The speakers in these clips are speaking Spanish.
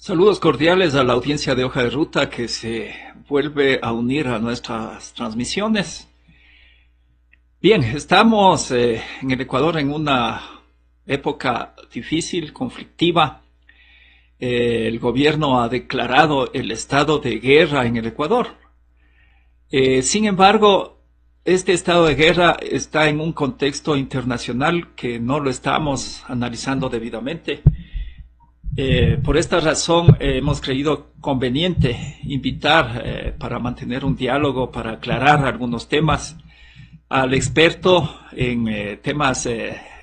Saludos cordiales a la audiencia de Hoja de Ruta que se vuelve a unir a nuestras transmisiones. Bien, estamos en el Ecuador en una época difícil, conflictiva. El gobierno ha declarado el estado de guerra en el Ecuador. Sin embargo, este estado de guerra está en un contexto internacional que no lo estamos analizando debidamente. Por esta razón hemos creído conveniente invitar para mantener un diálogo, para aclarar algunos temas, al experto en temas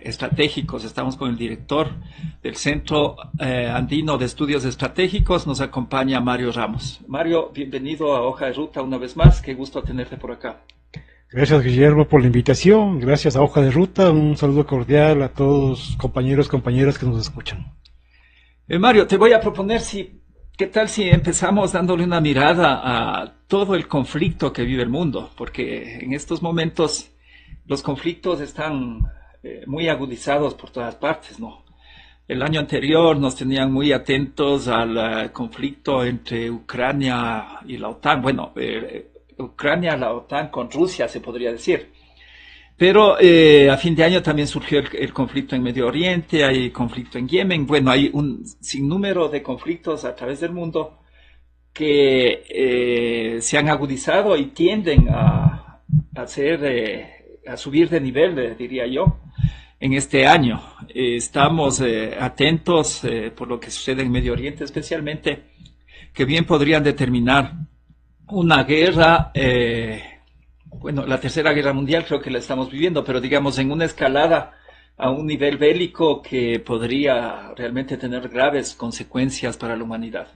estratégicos. Estamos con el director del Centro Andino de Estudios Estratégicos. Nos acompaña Mario Ramos. Mario, bienvenido a Hoja de Ruta una vez más. Qué gusto tenerte por acá. Gracias, Guillermo, por la invitación. Gracias a Hoja de Ruta. Un saludo cordial a todos compañeros, compañeras que nos escuchan. Mario, te voy a proponer ¿qué tal si empezamos dándole una mirada a todo el conflicto que vive el mundo? Porque en estos momentos los conflictos están muy agudizados por todas partes, ¿no? El año anterior nos tenían muy atentos al conflicto entre Ucrania y la OTAN. Bueno, Ucrania, la OTAN con Rusia, se podría decir. Pero a fin de año también surgió el conflicto en Medio Oriente, hay conflicto en Yemen. Bueno, hay un sinnúmero de conflictos a través del mundo que se han agudizado y tienden a subir de nivel, diría yo, en este año. Estamos atentos por lo que sucede en Medio Oriente, especialmente, que bien podrían determinar una guerra. Bueno, la Tercera Guerra Mundial creo que la estamos viviendo, pero digamos en una escalada a un nivel bélico que podría realmente tener graves consecuencias para la humanidad.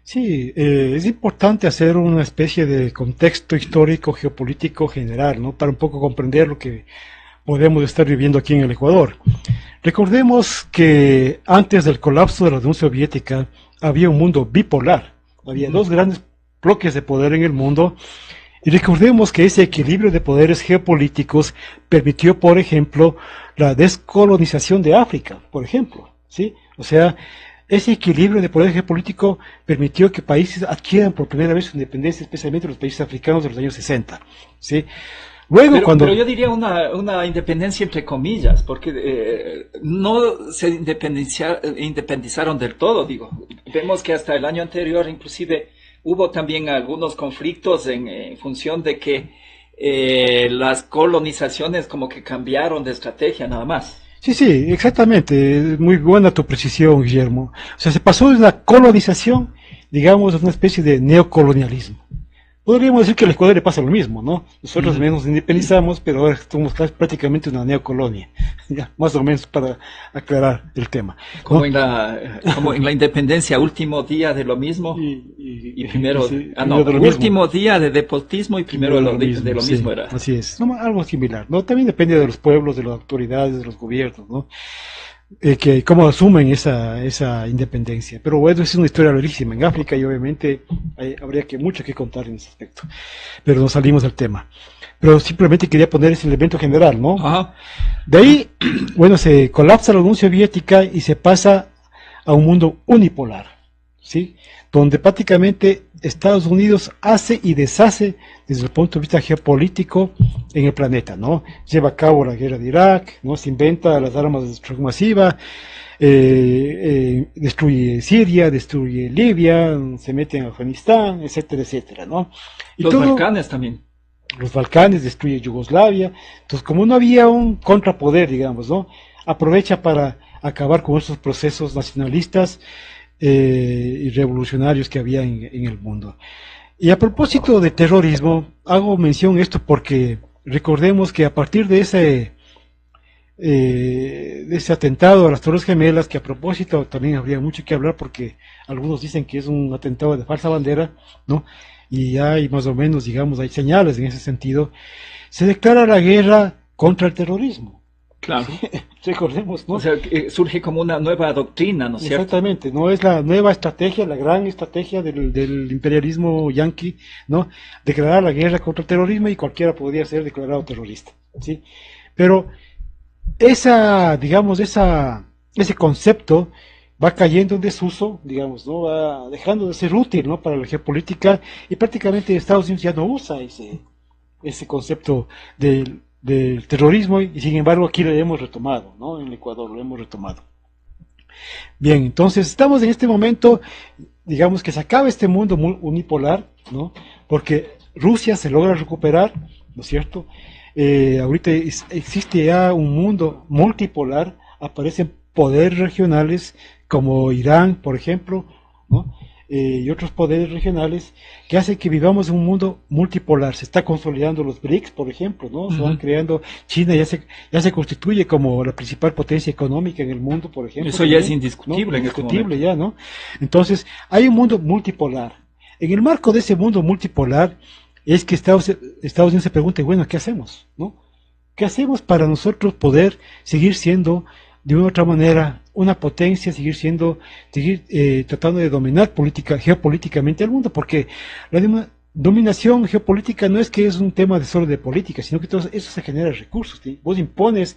Sí, es importante hacer una especie de contexto histórico, geopolítico general, ¿no? Para un poco comprender lo que podemos estar viviendo aquí en el Ecuador. Recordemos que antes del colapso de la Unión Soviética había un mundo bipolar, había dos grandes bloques de poder en el mundo. Y recordemos que ese equilibrio de poderes geopolíticos permitió, por ejemplo, la descolonización de África, por ejemplo, ¿sí? O sea, ese equilibrio de poder geopolítico permitió que países adquieran por primera vez su independencia, especialmente los países africanos de los años 60, ¿sí? Luego, pero yo diría una independencia entre comillas, porque no se independizaron del todo, digo. Vemos que hasta el año anterior, inclusive, hubo también algunos conflictos en función de que las colonizaciones como que cambiaron de estrategia nada más. Sí, exactamente. Muy buena tu precisión, Guillermo. O sea, se pasó de la colonización, digamos, a una especie de neocolonialismo. Podríamos decir que al Ecuador le pasa lo mismo, ¿no? Nosotros nos independizamos, pero ahora somos prácticamente una neocolonia, ya, más o menos para aclarar el tema, ¿no? Como en la independencia, último día de lo mismo y primero, sí, último día de despotismo y primero de lo mismo sí, era. Así es, no, algo similar, ¿no? También depende de los pueblos, de las autoridades, de los gobiernos, ¿no? Que cómo asumen esa independencia. Pero bueno, es una historia larguísima en África y obviamente habría mucho que contar en ese aspecto. Pero nos salimos del tema. Pero simplemente quería poner ese elemento general, ¿no? Ajá. De ahí, bueno, se colapsa la Unión Soviética y se pasa a un mundo unipolar, ¿sí? Donde prácticamente Estados Unidos hace y deshace desde el punto de vista geopolítico en el planeta, ¿no? Lleva a cabo la guerra de Irak, ¿no? Se inventa las armas de destrucción masiva, destruye Siria, destruye Libia, se mete en Afganistán, etcétera, etcétera, ¿no? Y los Balcanes también. Los Balcanes, destruye Yugoslavia. Entonces, como no había un contrapoder, digamos, ¿no? Aprovecha para acabar con esos procesos nacionalistas y revolucionarios que había en el mundo. Y a propósito de terrorismo, hago mención esto porque recordemos que a partir de ese atentado a las Torres Gemelas, que a propósito también habría mucho que hablar porque algunos dicen que es un atentado de falsa bandera, ¿no? Y hay más o menos, digamos, hay señales en ese sentido, se declara la guerra contra el terrorismo. Claro. Recordemos, ¿no? O sea, surge como una nueva doctrina, ¿no es cierto? Exactamente, no es la nueva estrategia, la gran estrategia del imperialismo yanqui, ¿no? Declarar la guerra contra el terrorismo y cualquiera podría ser declarado terrorista, ¿sí? Pero digamos, ese concepto va cayendo en desuso, digamos, ¿no? Va dejando de ser útil, ¿no? Para la geopolítica, y prácticamente Estados Unidos ya no usa ese concepto del terrorismo, y sin embargo aquí lo hemos retomado, ¿no? En el Ecuador lo hemos retomado. Bien, entonces estamos en este momento, digamos que se acaba este mundo unipolar, ¿no? Porque Rusia se logra recuperar, ¿no es cierto? Ahorita existe ya un mundo multipolar, aparecen poderes regionales como Irán, por ejemplo, ¿no? Y otros poderes regionales que hacen que vivamos en un mundo multipolar. Se está consolidando los BRICS, por ejemplo, ¿no? Se van creando, China ya se constituye como la principal potencia económica en el mundo, por ejemplo. Eso ya es indiscutible, ¿no? Indiscutible ya, ¿no? Entonces, hay un mundo multipolar. En el marco de ese mundo multipolar es que Estados Unidos se pregunta, bueno, ¿qué hacemos? ¿No? ¿Qué hacemos para nosotros poder seguir siendo de una u otra manera una potencia, seguir tratando de dominar geopolíticamente al mundo? Porque la dominación geopolítica no es que es un tema solo de política, sino que todo eso se genera recursos, ¿sí? Vos impones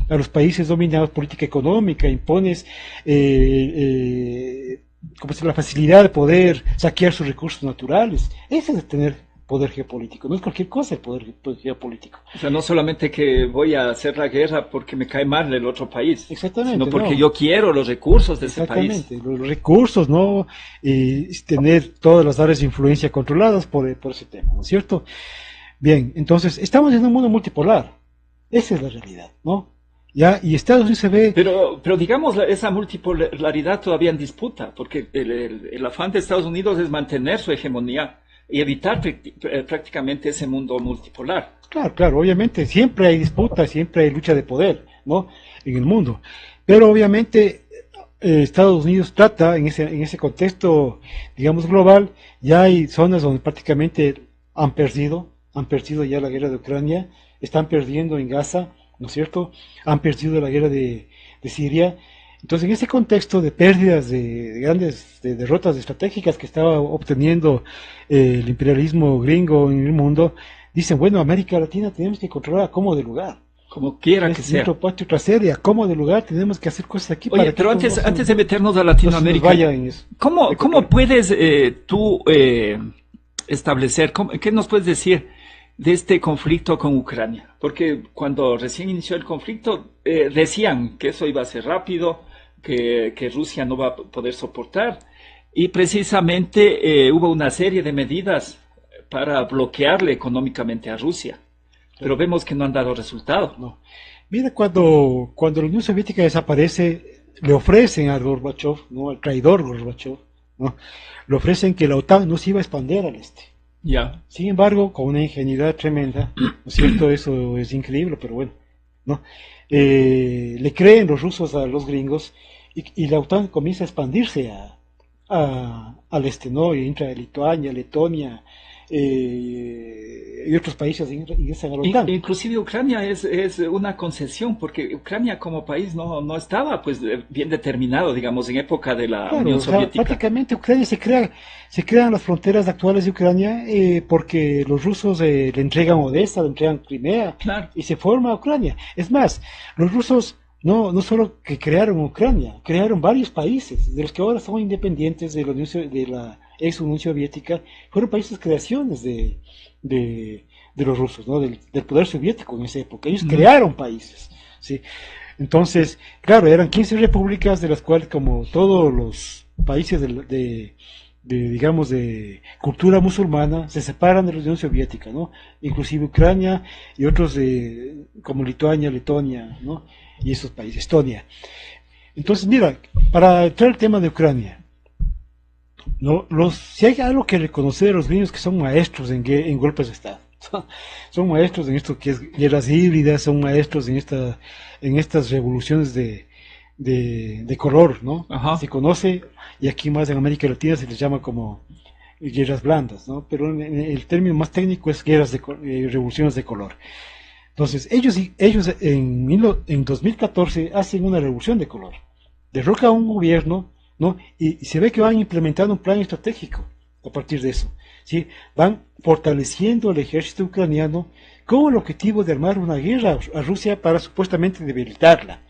a los países dominados política económica, impones como si la facilidad de poder saquear sus recursos naturales. Eso es de tener poder geopolítico, no es cualquier cosa el poder geopolítico. O sea, no solamente que voy a hacer la guerra porque me cae mal el otro país, exactamente, sino porque yo quiero los recursos de ese país. Exactamente, los recursos, ¿no? Y tener todas las áreas de influencia controladas por ese tema, ¿no es cierto? Bien, entonces, estamos en un mundo multipolar, esa es la realidad, ¿no? Ya, y Estados Unidos se ve... Pero digamos, esa multipolaridad todavía en disputa, porque el afán de Estados Unidos es mantener su hegemonía y evitar prácticamente ese mundo multipolar. Claro, obviamente, siempre hay disputa, siempre hay lucha de poder, ¿no? En el mundo. Pero obviamente Estados Unidos trata, en ese contexto, digamos, global, ya hay zonas donde prácticamente han perdido ya la guerra de Ucrania, están perdiendo en Gaza, ¿no es cierto? Han perdido la guerra de Siria. Entonces, en ese contexto de pérdidas de grandes derrotas estratégicas que estaba obteniendo el imperialismo gringo en el mundo, dicen, bueno, América Latina tenemos que controlar a como de lugar. Como quiera que sea. Nuestro patio trasero, a como de lugar tenemos que hacer cosas aquí. Oye, pero antes de meternos a Latinoamérica, ¿cómo puedes tú establecer, qué nos puedes decir de este conflicto con Ucrania? Porque cuando recién inició el conflicto decían que eso iba a ser rápido, que Rusia no va a poder soportar, y precisamente hubo una serie de medidas para bloquearle económicamente a Rusia, pero vemos que no han dado resultado. No. Mira, cuando la Unión Soviética desaparece, le ofrecen a Gorbachev, ¿no? Al traidor Gorbachev, ¿no? Le ofrecen que la OTAN no se iba a expandir al este. Ya. Sin embargo, con una ingenuidad tremenda, ¿no es cierto? Eso es increíble, pero bueno, ¿no? Le creen los rusos a los gringos, y la OTAN comienza a expandirse al este, ¿no? Y entra Lituania, Letonia, y otros países ingresan a la OTAN. Inclusive Ucrania es una concesión, porque Ucrania como país no estaba pues bien determinado, digamos, en época de la Unión Soviética. Prácticamente Ucrania se crean las fronteras actuales de Ucrania porque los rusos le entregan Odessa, le entregan Crimea, claro, y se forma Ucrania. Es más, los rusos no solo que crearon Ucrania, crearon varios países, de los que ahora son independientes de la ex Unión Soviética, fueron países creaciones de los rusos, ¿no? Del poder soviético en esa época. Ellos crearon países, ¿sí? Entonces, claro, eran 15 repúblicas, de las cuales, como todos los países digamos, de cultura musulmana, se separan de la Unión Soviética, ¿no? Inclusive Ucrania y otros como Lituania, Letonia, ¿no? Y esos países, Estonia. Entonces, mira, para entrar al tema de Ucrania, ¿no? Si hay algo que reconocer a los gringos, que son maestros en golpes de Estado. Son maestros en esto que es guerras híbridas, son maestros en estas revoluciones de color, ¿no? Ajá. Se conoce, y aquí más en América Latina se les llama como guerras blandas, ¿no? Pero el término más técnico es revoluciones de color. Entonces, ellos en 2014 hacen una revolución de color, derrocan a un gobierno, ¿no? Y se ve que van implementando un plan estratégico a partir de eso, ¿sí? Van fortaleciendo el ejército ucraniano con el objetivo de armar una guerra a Rusia para supuestamente debilitarla,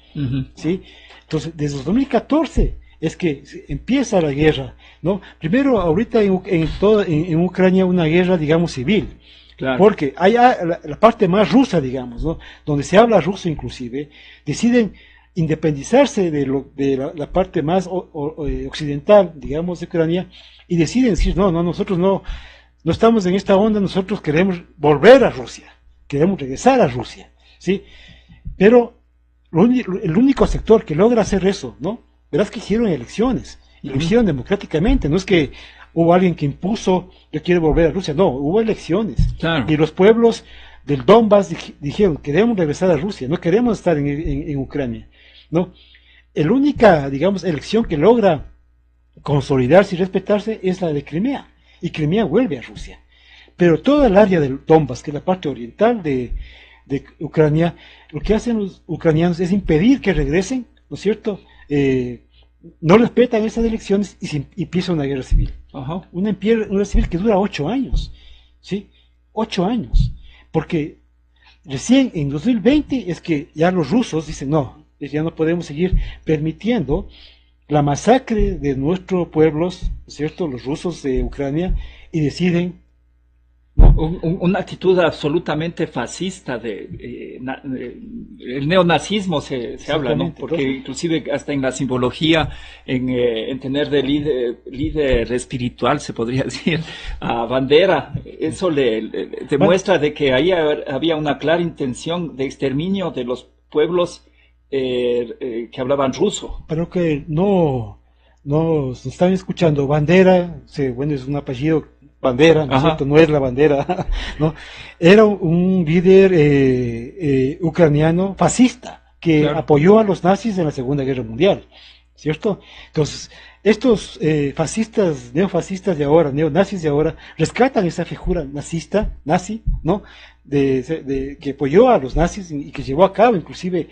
¿sí? Entonces, desde 2014 es que empieza la guerra, ¿no? Primero, ahorita en Ucrania una guerra, digamos, civil. Claro. Porque hay la parte más rusa, digamos, ¿no? Donde se habla ruso inclusive, deciden independizarse de la parte más occidental, digamos, de Ucrania, y deciden decir, no, nosotros no estamos en esta onda, nosotros queremos volver a Rusia, queremos regresar a Rusia, ¿sí? Pero el único sector que logra hacer eso, ¿no? Verás que hicieron elecciones, y lo hicieron democráticamente, no es que hubo alguien que impuso, yo quiero volver a Rusia, no, hubo elecciones, claro. Y los pueblos del Donbass dijeron, queremos regresar a Rusia, no queremos estar en Ucrania, ¿no? La única, digamos, elección que logra consolidarse y respetarse es la de Crimea, y Crimea vuelve a Rusia. Pero toda el área del Donbass, que es la parte oriental de Ucrania, lo que hacen los ucranianos es impedir que regresen, ¿no es cierto? No respetan esas elecciones y empieza una guerra civil. Ajá. Una guerra civil que dura 8 años, ¿sí? 8 años. Porque recién en 2020 es que ya los rusos dicen, no, ya no podemos seguir permitiendo la masacre de nuestros pueblos, ¿no es cierto?, los rusos de Ucrania, y deciden, ¿no? Una actitud absolutamente fascista el neonazismo se habla, ¿no? Porque inclusive hasta en la simbología, en tener de líder espiritual, se podría decir, a Bandera, eso le demuestra de que ahí había una clara intención de exterminio de los pueblos que hablaban ruso. Pero que no nos están escuchando. Bandera, bueno, es un apellido Bandera, ¿no es cierto? No es la bandera, ¿no? Era un líder ucraniano fascista que apoyó a los nazis en la Segunda Guerra Mundial, ¿cierto? Entonces, estos fascistas, neofascistas de ahora, neonazis de ahora, rescatan esa figura nazi, ¿no? Que apoyó a los nazis y que llevó a cabo inclusive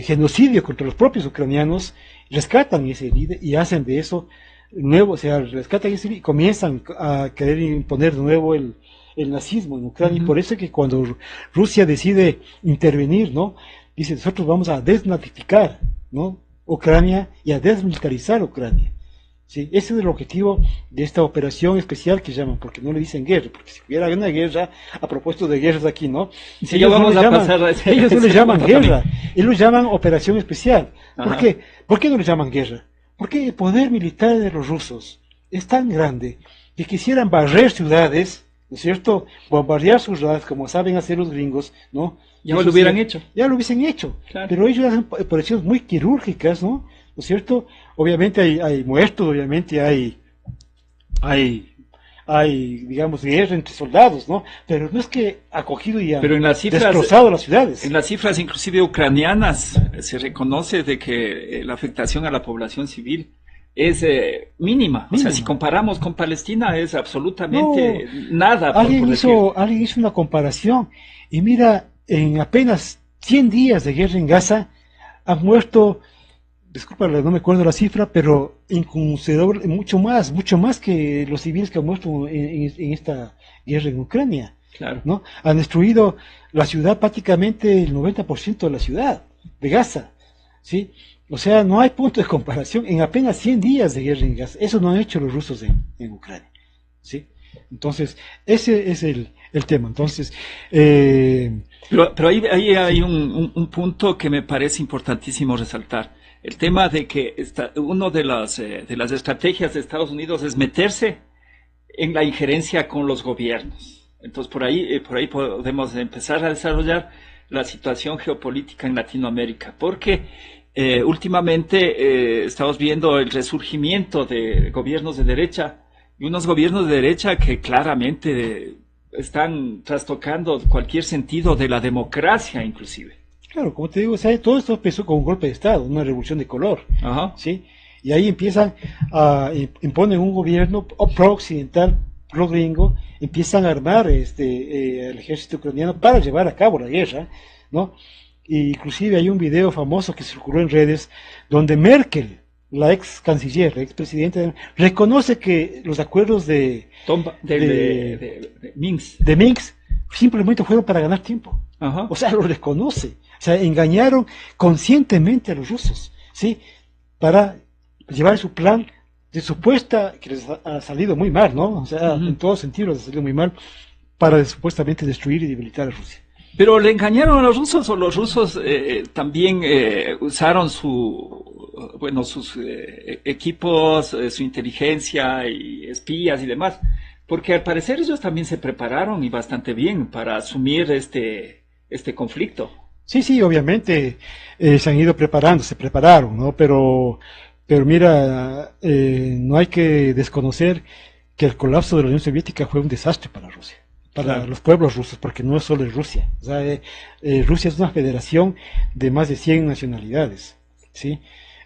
genocidio contra los propios ucranianos, rescatan ese líder y hacen de eso nuevo, o sea, rescatan ese y comienzan a querer imponer de nuevo el nazismo en Ucrania. Y por eso es que cuando Rusia decide intervenir, ¿no? Dice, nosotros vamos a desnazificar, ¿no?, Ucrania y a desmilitarizar Ucrania. ¿Sí? Ese es el objetivo de esta operación especial que llaman, porque no le dicen guerra, porque si hubiera una guerra, a propósito de guerras aquí, ¿no? Sí, ellos no le llaman guerra, ellos llaman operación especial. ¿Por qué? ¿Por qué no le llaman guerra? Porque el poder militar de los rusos es tan grande que quisieran barrer ciudades, ¿no es cierto?, bombardear sus ciudades como saben hacer los gringos, ¿no? Ya lo hubieran hecho. Ya lo hubiesen hecho, claro. Pero ellos hacen operaciones muy quirúrgicas, ¿no? ¿No es cierto? Obviamente hay muertos, obviamente hay digamos, guerra entre soldados, ¿no? Pero no es que ha cogido y ha destrozado las ciudades. En las cifras inclusive ucranianas se reconoce de que la afectación a la población civil es mínima. O sea, si comparamos con Palestina es absolutamente nada. Alguien hizo una comparación y mira, en apenas 100 días de guerra en Gaza han muerto, disculpa, no me acuerdo la cifra, pero inconsiderable, mucho más que los civiles que han muerto en esta guerra en Ucrania. Claro. ¿No? Han destruido la ciudad, prácticamente el 90% de la ciudad de Gaza, ¿sí? O sea, no hay punto de comparación en apenas 100 días de guerra en Gaza. Eso no han hecho los rusos en Ucrania, ¿sí? Entonces, ese es el tema. Entonces, pero ahí hay un punto que me parece importantísimo resaltar. El tema de que uno de las estrategias de Estados Unidos es meterse en la injerencia con los gobiernos. Entonces, por ahí podemos empezar a desarrollar la situación geopolítica en Latinoamérica, porque últimamente estamos viendo el resurgimiento de gobiernos de derecha, y unos gobiernos de derecha que claramente están trastocando cualquier sentido de la democracia, inclusive. Claro, como te digo, todo esto empezó con un golpe de Estado, una revolución de color, ¿sí? Y ahí empiezan imponen un gobierno pro-occidental, pro-gringo, empiezan a armar el ejército ucraniano para llevar a cabo la guerra, ¿no? Y inclusive hay un video famoso que circuló en redes donde Merkel, la ex canciller, la ex presidenta, reconoce que los acuerdos de Minsk simplemente fueron para ganar tiempo. O sea, lo reconoce. O sea, engañaron conscientemente a los rusos, ¿sí? Para llevar su plan de supuesta, que les ha salido muy mal, ¿no? O sea, en todos sentidos les ha salido muy mal, para supuestamente destruir y debilitar a Rusia. Pero le engañaron a los rusos, o los rusos también usaron sus equipos, su inteligencia y espías y demás, porque al parecer ellos también se prepararon y bastante bien para asumir este conflicto. Sí, obviamente se han ido preparando, se prepararon, ¿no? Pero mira, no hay que desconocer que el colapso de la Unión Soviética fue un desastre para Rusia, para Claro. los pueblos rusos, porque no es solo Rusia. O sea, Rusia es una federación de más de 100 nacionalidades, ¿sí?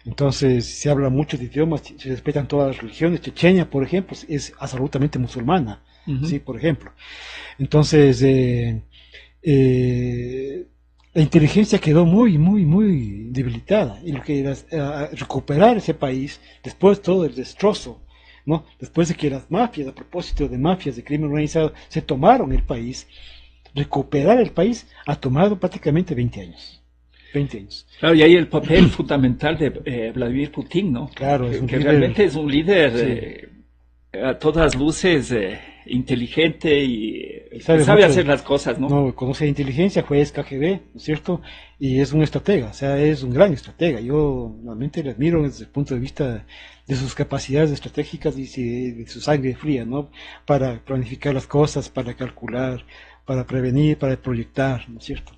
Entonces se habla muchos idiomas, se respetan todas las religiones. Chechenia, por ejemplo, es absolutamente musulmana, Ujú. ¿sí? Por ejemplo. Entonces, eh, la inteligencia quedó muy debilitada, y lo que era recuperar ese país después de todo el destrozo, ¿no? Después de que las mafias, a propósito de mafias de crimen organizado, se tomaron el país, recuperar el país ha tomado prácticamente 20 años. 20 años. Claro, y ahí el papel fundamental de Vladimir Putin, ¿no? Claro, es un Que líder. realmente es un líder Sí. a todas luces inteligente y Sabe sabe mucho hacer las cosas, ¿no? No, conoce de inteligencia, fue ex KGB, ¿no es cierto? Y es un estratega, o sea, es un gran estratega. Yo realmente le admiro desde el punto de vista de sus capacidades estratégicas y de su sangre fría, ¿no? Para planificar las cosas, para calcular, para prevenir, para proyectar, ¿no es cierto?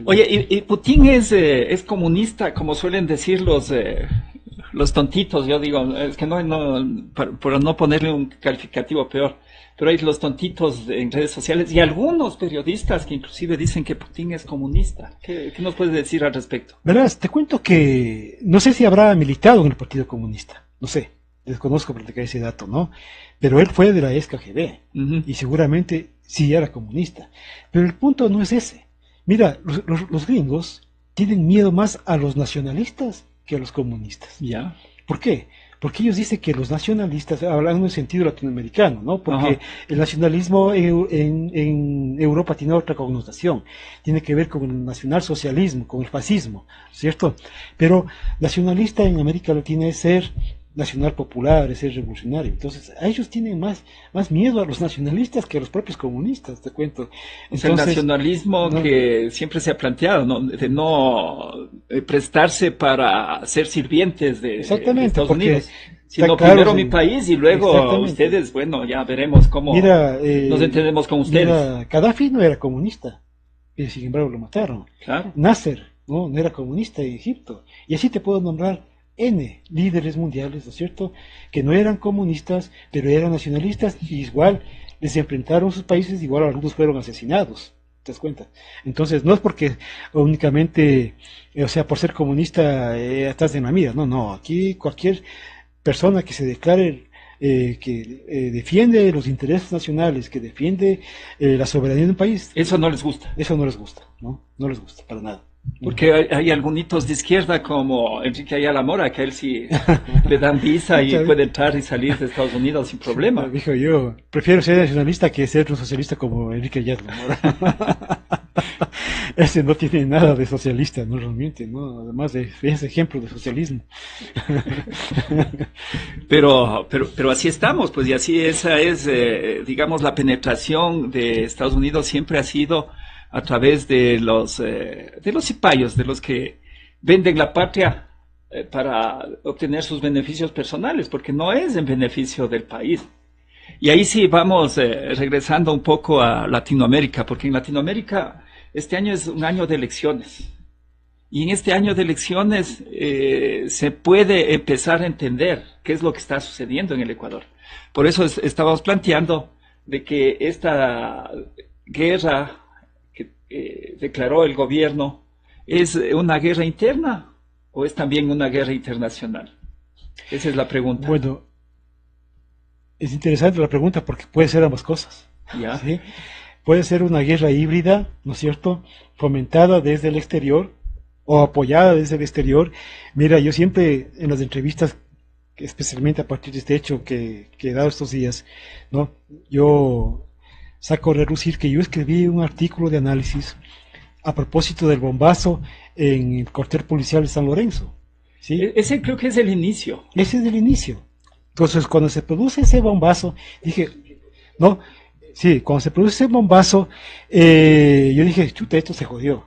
Oye, y Putin es comunista, como suelen decir los tontitos, yo digo, es que por no ponerle un calificativo peor, pero hay los tontitos en redes sociales y algunos periodistas que inclusive dicen que Putin es comunista. ¿Qué nos puedes decir al respecto? Verás, te cuento que no sé si habrá militado en el Partido Comunista, no sé, desconozco practicar ese dato, ¿no? Pero él fue de la ex KGB Ujú. y seguramente sí era comunista. Pero el punto no es ese. Mira, los gringos tienen miedo más a los nacionalistas que a los comunistas. Ya. ¿Por qué? Porque ellos dicen que los nacionalistas, hablando en el sentido latinoamericano, ¿no? Porque Ajá. el nacionalismo en Europa tiene otra connotación, tiene que ver con el nacionalsocialismo, con el fascismo, ¿cierto? Pero nacionalista en América Latina es ser nacional popular, es ser revolucionario. Entonces, a ellos tienen más miedo a los nacionalistas que a los propios comunistas, te cuento. Es el Entonces, nacionalismo no, que siempre se ha planteado, ¿no? De no prestarse para ser sirvientes de exactamente, Estados porque Unidos, está sino claro, primero mi país y luego exactamente. ustedes, bueno, ya veremos cómo Mira, nos entendemos con ustedes. mira, Gaddafi no era comunista, y sin embargo lo mataron. Claro. Nasser, no era comunista en Egipto. Y así te puedo nombrar N líderes mundiales, ¿no es cierto?, que no eran comunistas, pero eran nacionalistas, y igual les enfrentaron sus países, igual algunos fueron asesinados. ¿Te das cuenta? Entonces, no es porque únicamente, o sea, por ser comunista estás en la mira. No, aquí cualquier persona que se declare que defiende los intereses nacionales, que defiende la soberanía de un país, Eso no les gusta. eso no les gusta, ¿no? No les gusta, para nada. Porque hay algunos de izquierda como Enrique Ayala Mora, que a él sí le dan visa y puede entrar y salir de Estados Unidos sin problema. Dijo yo, prefiero ser nacionalista que ser un socialista como Enrique Ayala Mora. Ese no tiene nada de socialista, no realmente, ¿no? Además es ejemplo de socialismo. Pero así estamos, pues, y así esa es, digamos, la penetración de Estados Unidos siempre ha sido a través de los cipayos, de los que venden la patria para obtener sus beneficios personales, porque no es en beneficio del país. Y ahí sí vamos regresando un poco a Latinoamérica, porque en Latinoamérica este año es un año de elecciones. Y en este año de elecciones se puede empezar a entender qué es lo que está sucediendo en el Ecuador. Por eso estábamos planteando de que esta guerra que declaró el gobierno es una guerra interna o es también una guerra internacional. Esa es la pregunta. Bueno, es interesante la pregunta porque puede ser ambas cosas. ¿Ya? ¿Sí? Puede ser una guerra híbrida, ¿no es cierto?, fomentada desde el exterior o apoyada desde el exterior. Mira, yo siempre en las entrevistas, especialmente a partir de este hecho que he dado estos días, ¿no?, yo saco a relucir que yo escribí un artículo de análisis a propósito del bombazo en el cuartel policial de San Lorenzo. ¿sí? Ese creo que es el inicio. Ese es el inicio. Entonces, cuando se produce ese bombazo, dije, no, sí, cuando se produce ese bombazo, yo dije, chuta, esto se jodió.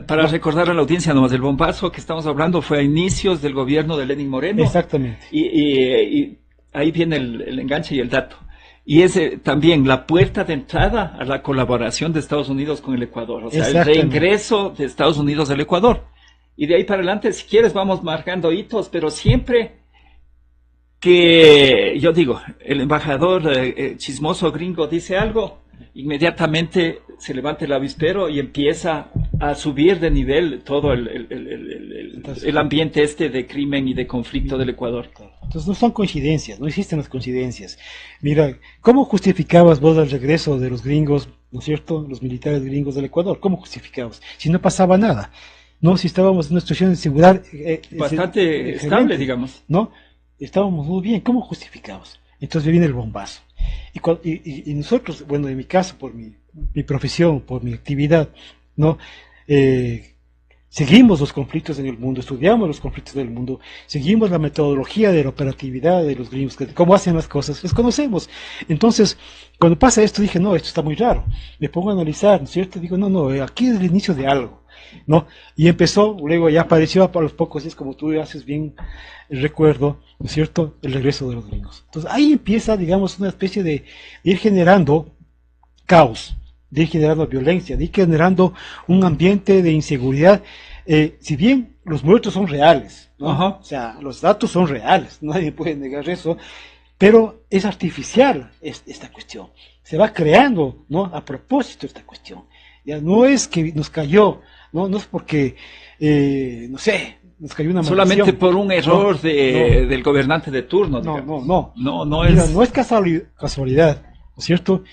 Para No, recordar a la audiencia nomás, el bombazo que estamos hablando fue a inicios del gobierno de Lenín Moreno. exactamente. Y ahí viene el enganche y el dato. Y es también la puerta de entrada a la colaboración de Estados Unidos con el Ecuador. O sea, el reingreso de Estados Unidos al Ecuador. Y de ahí para adelante, si quieres, vamos marcando hitos, pero siempre que, yo digo, el embajador chismoso gringo dice algo, inmediatamente se levanta el avispero y empieza a subir de nivel todo el ambiente este de crimen y de conflicto del Ecuador. Entonces no son coincidencias, no existen las coincidencias. Mira, ¿cómo justificabas vos el regreso de los gringos, ¿no es cierto?, los militares gringos del Ecuador? ¿Cómo justificabas? Si no pasaba nada, ¿no? Si estábamos en una situación de seguridad bastante estable, digamos. ¿No? Estábamos muy bien, ¿cómo justificabas? Entonces viene el bombazo. Y nosotros, bueno, en mi caso, por mi profesión, por mi actividad, ¿no? Seguimos los conflictos en el mundo, estudiamos los conflictos del mundo, seguimos la metodología de la operatividad de los gringos, cómo hacen las cosas, los conocemos. Entonces, cuando pasa esto, dije, no, esto está muy raro. Me pongo a analizar, ¿no es cierto? Digo, no, aquí es el inicio de algo, ¿no? Y empezó, luego ya apareció a los pocos días, como tú haces bien el recuerdo, ¿no es cierto?, el regreso de los gringos. Entonces, ahí empieza, digamos, una especie de ir generando caos, de ir generando violencia, de ir generando un ambiente de inseguridad. Si bien los muertos son reales, ¿no? O sea, los datos son reales, nadie puede negar eso, pero es artificial esta cuestión. Se va creando, ¿no?, a propósito esta cuestión. Ya no es que nos cayó, no es porque, no sé, nos cayó una maldición. Solamente por un error del gobernante de turno. No Mira, no es casualidad, ¿no es cierto?,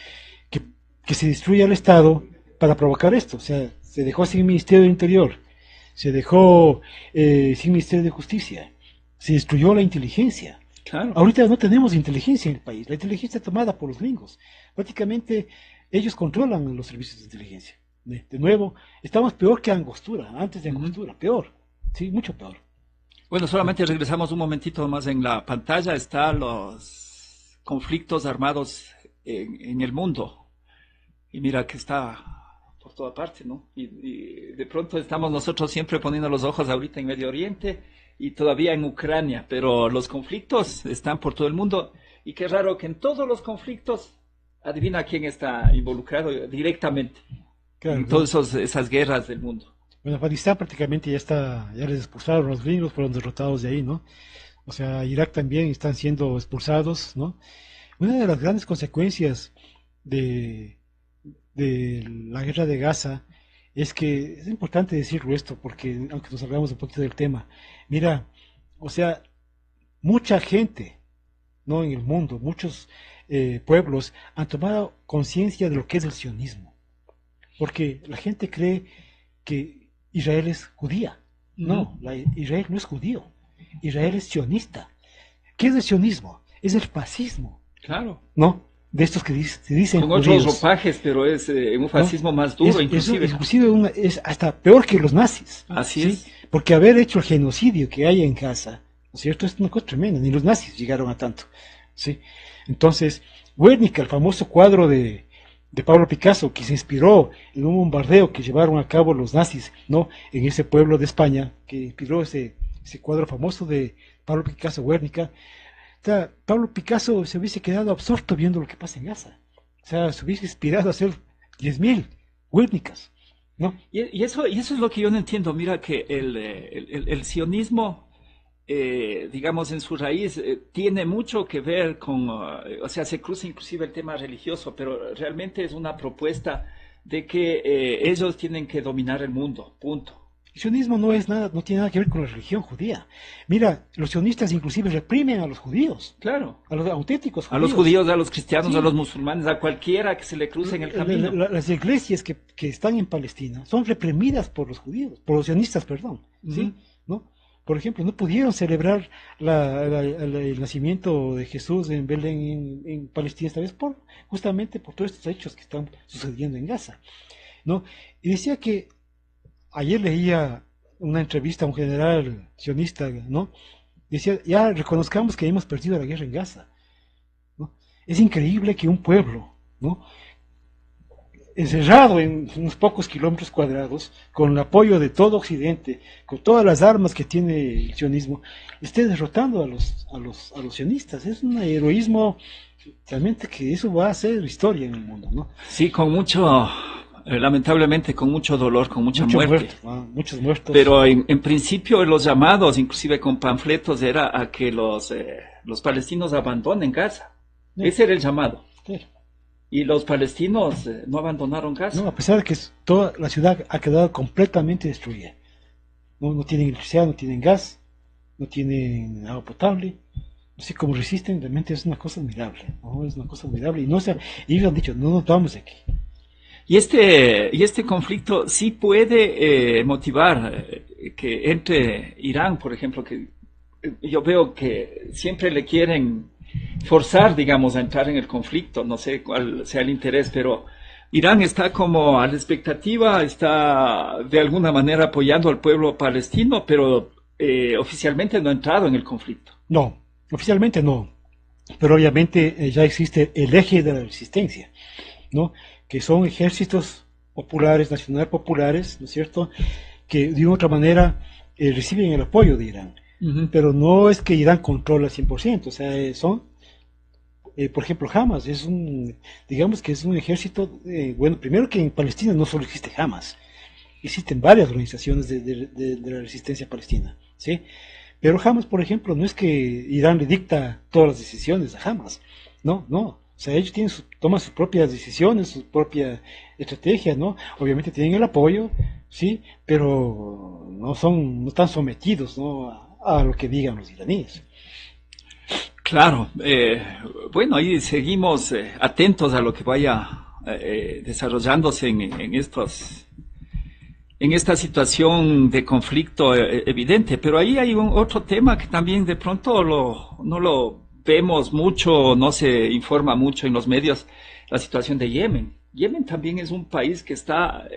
que se destruya el Estado para provocar esto. O sea, se dejó sin Ministerio del Interior, se dejó sin Ministerio de Justicia, se destruyó la inteligencia. Claro. Ahorita no tenemos inteligencia en el país, la inteligencia es tomada por los gringos. Prácticamente ellos controlan los servicios de inteligencia. De nuevo, estamos peor que Angostura, antes de Angostura, peor, sí, mucho peor. Bueno, solamente regresamos un momentito más en la pantalla, están los conflictos armados en el mundo. Y mira que está por toda parte, ¿no? Y de pronto estamos nosotros siempre poniendo los ojos ahorita en Medio Oriente y todavía en Ucrania, pero los conflictos están por todo el mundo. Y qué raro que en todos los conflictos, adivina quién está involucrado directamente, claro, en todas esas guerras del mundo. Bueno, Afganistán prácticamente ya les expulsaron, los gringos fueron derrotados de ahí, ¿no? O sea, Irak también están siendo expulsados, ¿no? Una de las grandes consecuencias de la guerra de Gaza es que es importante decirlo esto, porque aunque nos salgamos un poquito del tema, mira, o sea, mucha gente, ¿no?, en el mundo, muchos pueblos han tomado conciencia de lo que es el sionismo, porque la gente cree que Israel es judía. No, Israel no es judío, Israel es sionista. ¿Qué es el sionismo? Es el fascismo. Claro. ¿No? De estos que se dicen con judíos. Otros ropajes, pero es un fascismo, ¿no?, más duro, inclusive. Es hasta peor que los nazis. Así ¿sí? es. Porque haber hecho el genocidio que hay en Gaza, ¿no es cierto?, es una cosa tremenda. Ni los nazis llegaron a tanto. ¿sí? Entonces, Guernica, el famoso cuadro de Pablo Picasso, que se inspiró en un bombardeo que llevaron a cabo los nazis, ¿no?, en ese pueblo de España, que inspiró ese cuadro famoso de Pablo Picasso, Guernica. O sea, Pablo Picasso se hubiese quedado absorto viendo lo que pasa en Gaza. O sea, se hubiese inspirado a hacer 10.000 Guernicas, ¿no? Y eso es lo que yo no entiendo. Mira que el sionismo, digamos, en su raíz, tiene mucho que ver con, o sea, se cruza inclusive el tema religioso, pero realmente es una propuesta de que ellos tienen que dominar el mundo, punto. El sionismo no tiene nada que ver con la religión judía. Mira, los sionistas inclusive reprimen a los judíos. Claro. A los auténticos judíos. A los judíos, a los cristianos, sí, a los musulmanes, a cualquiera que se le cruce en el camino. Las iglesias que están en Palestina son reprimidas por los judíos, por los sionistas, perdón. ¿sí? ¿No? Por ejemplo, no pudieron celebrar el nacimiento de Jesús en Belén, en Palestina esta vez, justamente por todos estos hechos que están sucediendo en Gaza, ¿no? Y decía que ayer leía una entrevista a un general sionista, ¿no? Decía, ya reconozcamos que hemos perdido la guerra en Gaza, ¿no? Es increíble que un pueblo, ¿no?, encerrado en unos pocos kilómetros cuadrados, con el apoyo de todo Occidente, con todas las armas que tiene el sionismo, esté derrotando a los sionistas. Es un heroísmo realmente que eso va a hacer historia en el mundo, ¿no? Sí, con mucho, lamentablemente con mucho dolor, con mucha Muchos muerte. muertos, ¿no? Muchos muertos. Pero en principio los llamados, inclusive con panfletos, era a que los palestinos abandonen Gaza. Sí. Ese era el llamado. Sí. Y los palestinos no abandonaron Gaza. No, a pesar de que toda la ciudad ha quedado completamente destruida. No, no tienen electricidad, no tienen gas, no tienen agua potable. No sé cómo resisten, realmente es una cosa admirable, ¿no? Es una cosa admirable. Y no se, y ellos han dicho, no nos vamos de aquí. Y este conflicto sí puede motivar que entre Irán, por ejemplo, que yo veo que siempre le quieren forzar, digamos, a entrar en el conflicto. No sé cuál sea el interés, pero Irán está como a la expectativa, está de alguna manera apoyando al pueblo palestino, pero oficialmente no ha entrado en el conflicto. No, oficialmente no. Pero obviamente ya existe el eje de la resistencia, ¿no?, que son ejércitos populares, nacional populares, ¿no es cierto?, que de otra manera reciben el apoyo de Irán. Pero no es que Irán controla al 100%, o sea, son, por ejemplo, Hamas, digamos que es un ejército, bueno, primero que en Palestina no solo existe Hamas, existen varias organizaciones de la resistencia palestina, ¿sí? Pero Hamas, por ejemplo, no es que Irán le dicta todas las decisiones a Hamas, no, no. O sea, ellos toman sus propias decisiones, su propia estrategia, ¿no? Obviamente tienen el apoyo, sí, pero no están sometidos, ¿no?, a lo que digan los iraníes. Claro, bueno, ahí seguimos atentos a lo que vaya desarrollándose en esta situación de conflicto evidente, pero ahí hay otro tema que también de pronto no lo vemos mucho, no se informa mucho en los medios, la situación de Yemen. Yemen también es un país que está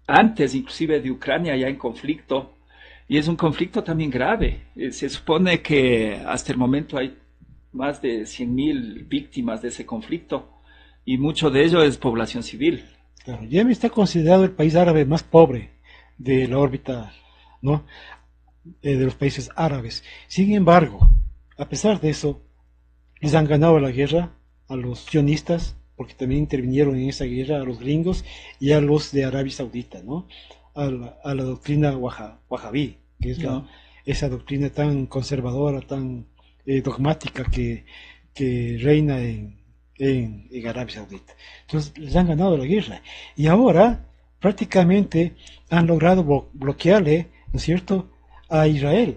antes inclusive de Ucrania ya en conflicto, y es un conflicto también grave. Se supone que hasta el momento hay más de 100.000 víctimas de ese conflicto, y mucho de ello es población civil. Claro, Yemen está considerado el país árabe más pobre de la órbita, ¿no?, de los países árabes. Sin embargo, a pesar de eso, les han ganado la guerra a los sionistas, porque también intervinieron en esa guerra a los gringos y a los de Arabia Saudita, ¿no?, a la doctrina wahhabí, que es esa doctrina tan conservadora, tan dogmática que reina en Arabia Saudita. Entonces les han ganado la guerra y ahora prácticamente han logrado bloquearle, ¿no es cierto?, a Israel.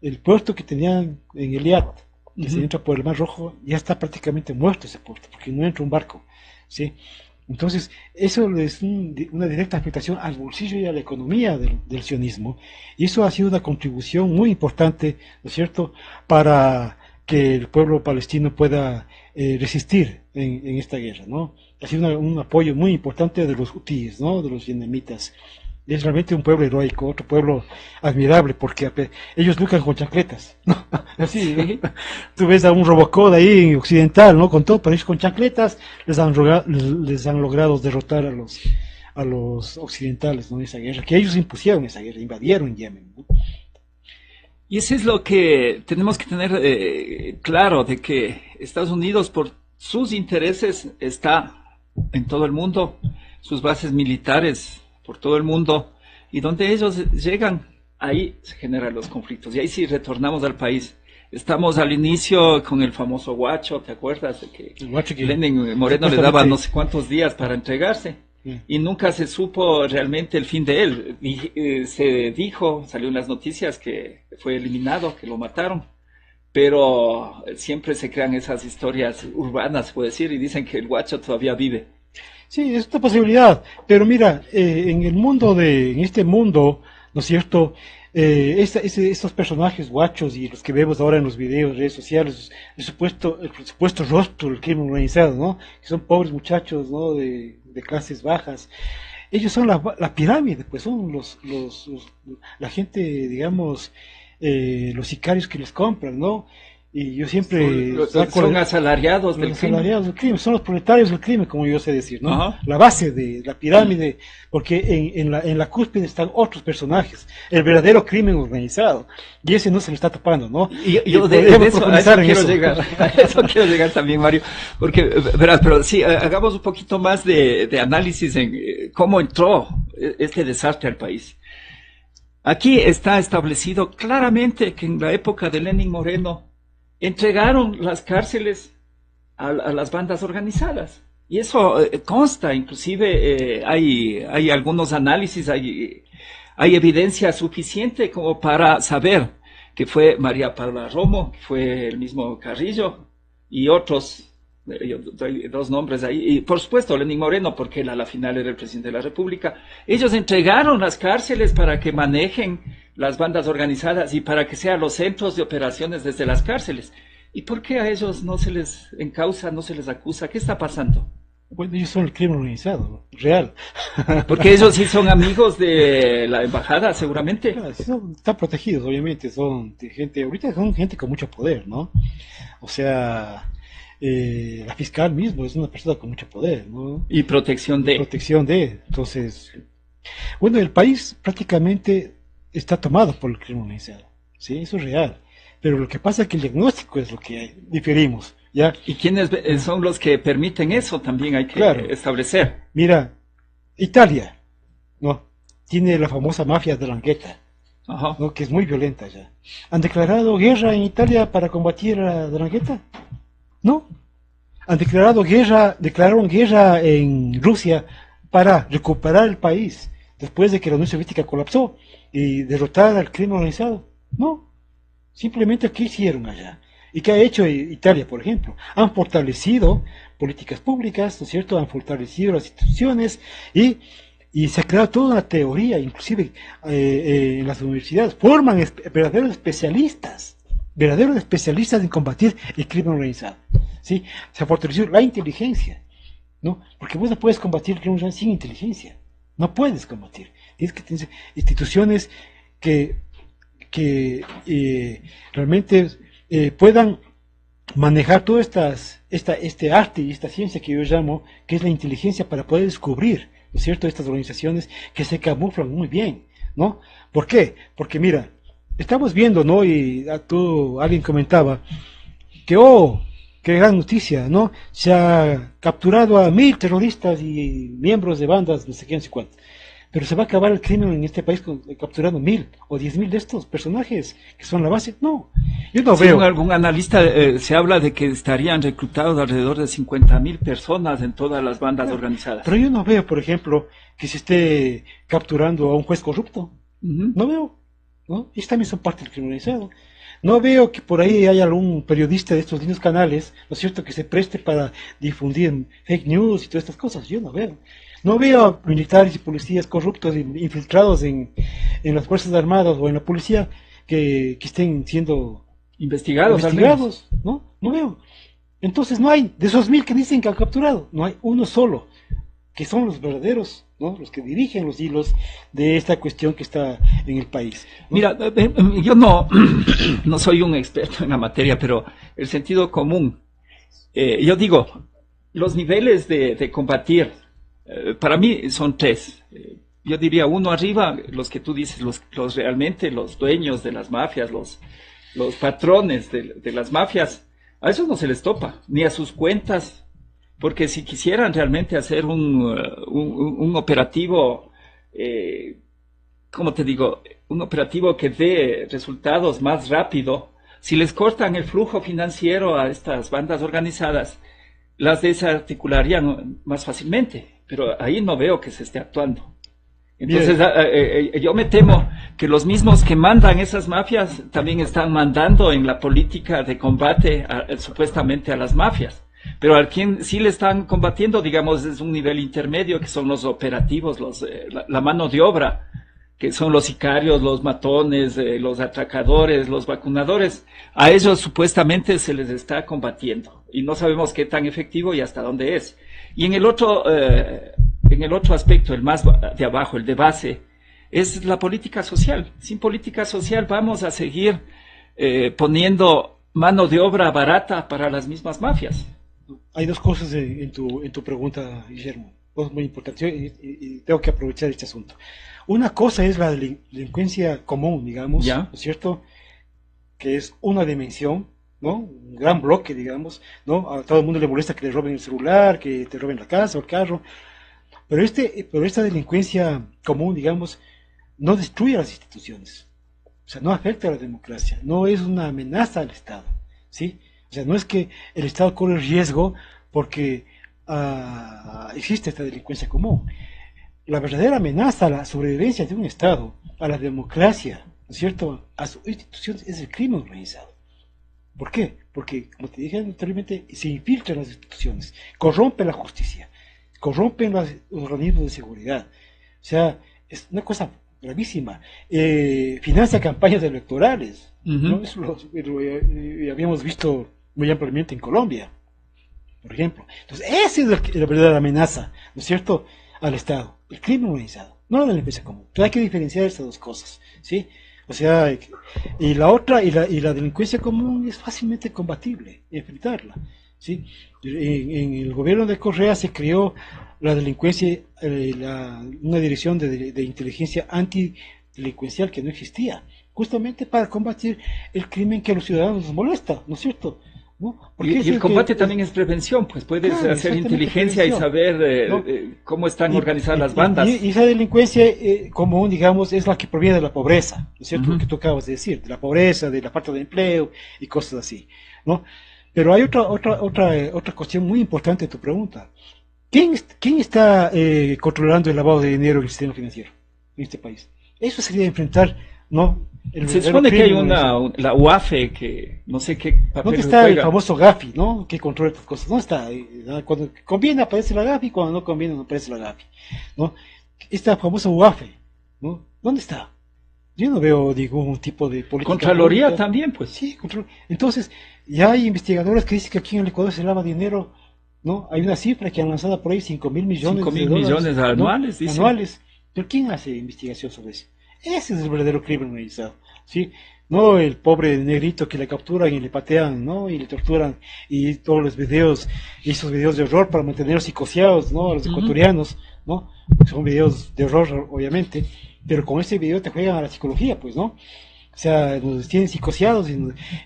El puerto que tenían en Eliat, que se entra por el Mar Rojo, ya está prácticamente muerto ese puerto, porque no entra un barco, ¿sí? Entonces, eso es una directa afectación al bolsillo y a la economía del sionismo, y eso ha sido una contribución muy importante, ¿no es cierto?, para que el pueblo palestino pueda resistir en esta guerra, ¿no? Ha sido un apoyo muy importante de los hutíes, ¿no?, de los yemenitas. Es realmente un pueblo heroico, otro pueblo admirable, porque ellos luchan con chancletas, ¿no? Así, ¿sí? Tú ves a un Robocop ahí occidental, ¿no?, con todo, pero ellos con chancletas les han logrado derrotar a los occidentales, ¿no?, en esa guerra, que ellos impusieron esa guerra, invadieron Yemen, ¿no? Y eso es lo que tenemos que tener claro, de que Estados Unidos, por sus intereses, está en todo el mundo, sus bases militares por todo el mundo, y donde ellos llegan, ahí se generan los conflictos. Y ahí sí retornamos al país. Estamos al inicio con el famoso Guacho, ¿te acuerdas? De que Lenin Moreno le daba no sé cuántos días para entregarse, y nunca se supo realmente el fin de él. Y se dijo, salió en las noticias que fue eliminado, que lo mataron, pero siempre se crean esas historias urbanas, puede decir, y dicen que el Guacho todavía vive. Sí, es una posibilidad, pero mira, en este mundo, ¿no es cierto?, estos personajes guachos y los que vemos ahora en los videos, redes sociales, el supuesto rostro del crimen organizado, ¿no?, que son pobres muchachos, ¿no?, de clases bajas, Ellos son la pirámide, pues son la gente, digamos, los sicarios que les compran, ¿no? Y yo siempre son asalariados del crimen. Asalariados del crimen, son los proletarios del crimen, como yo sé decir, ¿no? Ajá. La base de la pirámide, porque en la cúspide están otros personajes, el verdadero crimen organizado, y ese no se le está tapando, ¿no? Y yo de eso, a eso quiero llegar también, Mario, porque, verás, pero sí, hagamos un poquito más de análisis en cómo entró este desastre al país. Aquí está establecido claramente que en la época de Lenín Moreno entregaron las cárceles a las bandas organizadas. Y eso consta, inclusive hay algunos análisis, hay evidencia suficiente como para saber que fue María Paula Romo, que fue el mismo Carrillo y otros, yo doy dos nombres ahí, y por supuesto Lenín Moreno, porque él a la final era el presidente de la República. Ellos entregaron las cárceles para que manejen las bandas organizadas y para que sean los centros de operaciones desde las cárceles. ¿Y por qué a ellos no se les encausa, no se les acusa? ¿Qué está pasando? Bueno, ellos son el crimen organizado, real. Porque ellos sí son amigos de la embajada, seguramente. Claro, están protegidos, obviamente, son gente, ahorita son gente con mucho poder, ¿no? O sea, la fiscal mismo es una persona con mucho poder, ¿no? Y protección de. Protección de, entonces, bueno, el país prácticamente está tomado por el crimen organizado, ¿sí? Eso es real. Pero lo que pasa es que el diagnóstico es lo que diferimos, ¿ya? ¿Y quiénes son los que permiten eso? También hay que establecer. Mira, Italia, ¿no? Tiene la famosa mafia de Drangheta, ¿no? Que es muy violenta ya. ¿Han declarado guerra en Italia para combatir a la Drangheta? No. ¿Han declararon guerra en Rusia para recuperar el país después de que la Unión Soviética colapsó y derrotar al crimen organizado? No. Simplemente, ¿qué hicieron allá? ¿Y qué ha hecho Italia, por ejemplo? Han fortalecido políticas públicas, ¿no es cierto? Han fortalecido las instituciones y se ha creado toda una teoría, inclusive en las universidades, forman verdaderos especialistas en combatir el crimen organizado, ¿sí? Se ha fortalecido la inteligencia, ¿no? Porque vos no puedes combatir el crimen organizado sin inteligencia, no puedes combatir. Tienes que tener instituciones que realmente puedan manejar todo este arte y esta ciencia que yo llamo, que es la inteligencia, para poder descubrir, ¿no es cierto?, estas organizaciones que se camuflan muy bien, ¿no? ¿Por qué? Porque mira, estamos viendo, ¿no? Y alguien comentaba que, qué gran noticia, ¿no? Se ha capturado a 1000 terroristas y miembros de bandas, no sé qué, no sé cuánto. Pero se va a acabar el crimen en este país capturando 1000 o 10.000 de estos personajes que son la base. No, yo no veo. Según algún analista se habla de que estarían reclutados alrededor de 50.000 personas en todas las bandas organizadas. Pero yo no veo, por ejemplo, que se esté capturando a un juez corrupto. No veo, ¿no? Ellos también son parte del crimen organizado. No veo que por ahí haya algún periodista de estos lindos canales, ¿no es cierto?, que se preste para difundir fake news y todas estas cosas. Yo no veo. No veo a militares y policías corruptos infiltrados en las Fuerzas Armadas o en la policía que estén siendo investigados, ¿no? No veo. Entonces no hay, de esos 1000 que dicen que han capturado, no hay uno solo, que son los verdaderos, ¿no? Los que dirigen los hilos de esta cuestión que está en el país, ¿no? Mira, yo no soy un experto en la materia, pero el sentido común, yo digo, los niveles de combatir, para mí son 3. Yo diría uno arriba, los que tú dices, los realmente los dueños de las mafias, los patrones de las mafias, a esos no se les topa, ni a sus cuentas, porque si quisieran realmente hacer un operativo, ¿cómo te digo? Un operativo que dé resultados más rápido, si les cortan el flujo financiero a estas bandas organizadas, las desarticularían más fácilmente. Pero ahí no veo que se esté actuando. Entonces, yo me temo que los mismos que mandan esas mafias también están mandando en la política de combate supuestamente a las mafias. Pero a quien sí le están combatiendo, digamos, es un nivel intermedio, que son los operativos, la mano de obra, que son los sicarios, los matones, los atracadores, los vacunadores. A ellos supuestamente se les está combatiendo y no sabemos qué tan efectivo y hasta dónde es. Y en el otro en el otro aspecto, el más de abajo, el de base, es la política social. Sin política social vamos a seguir poniendo mano de obra barata para las mismas mafias. Hay dos cosas en tu pregunta, Guillermo, dos muy importantes, y tengo que aprovechar este asunto. Una cosa es la delincuencia común, digamos, ¿Ya? ¿no es cierto? Que es una dimensión, ¿no? Un gran bloque, digamos, ¿no? A todo el mundo le molesta que le roben el celular, que te roben la casa o el carro, pero esta delincuencia común, digamos, no destruye las instituciones, o sea, no afecta a la democracia, no es una amenaza al Estado, ¿sí? O sea, no es que el Estado corre riesgo porque existe esta delincuencia común. La verdadera amenaza a la sobrevivencia de un Estado, a la democracia, ¿no es cierto?, a sus instituciones, es el crimen organizado. ¿Por qué? Porque, como te dije anteriormente, se infiltran las instituciones, corrompe la justicia, corrompen los organismos de seguridad. O sea, es una cosa gravísima. Financia campañas electorales, ¿no? Eso lo habíamos visto muy ampliamente en Colombia, por ejemplo. Entonces, esa es la verdadera amenaza, ¿no es cierto?, al Estado, el crimen organizado, no la delincuencia común. Entonces hay que diferenciar estas dos cosas, ¿sí? O sea, y la otra, y la delincuencia común es fácilmente combatible, enfrentarla, ¿sí? En el gobierno de Correa se creó la delincuencia, una dirección de inteligencia antidelincuencial que no existía, justamente para combatir el crimen que a los ciudadanos les molesta, ¿no es cierto? ¿No? Y el combate también es prevención, pues puedes hacer inteligencia y saber ¿no? Cómo están organizadas las bandas. Y esa delincuencia común, digamos, es la que proviene de la pobreza, ¿no es cierto? Lo que tú acabas de decir, de la pobreza, de la falta de empleo y cosas así, ¿no? Pero hay otra cuestión muy importante en tu pregunta. ¿Quién está controlando el lavado de dinero en el sistema financiero en este país? Eso sería enfrentar, ¿no? Se supone que hay la UAFE que no sé qué papel ¿Dónde está el famoso GAFI, ¿no? Que controla estas cosas. ¿Dónde está? Cuando conviene aparece la GAFI, cuando no conviene no aparece la GAFI, ¿no? Esta famosa UAFE, ¿no? ¿Dónde está? Yo no veo ningún tipo de política. Contraloría pública. También, pues. Sí, Entonces, ya hay investigadores que dicen que aquí en el Ecuador se lava dinero, ¿no? Hay una cifra que han lanzado por ahí, 5.000 millones 5.000 millones anuales, ¿no? Anuales. ¿Pero quién hace investigación sobre eso? Ese es el verdadero crimen organizado, ¿sí? No el pobre negrito que le capturan y le patean, ¿no? Y le torturan, y todos los videos, y esos videos de horror para mantenerlos psicoseados, ¿no? A los ecuatorianos, ¿no? Son videos de horror, obviamente, pero con ese video te juegan a la psicología, pues, ¿no? O sea, nos tienen psicoseados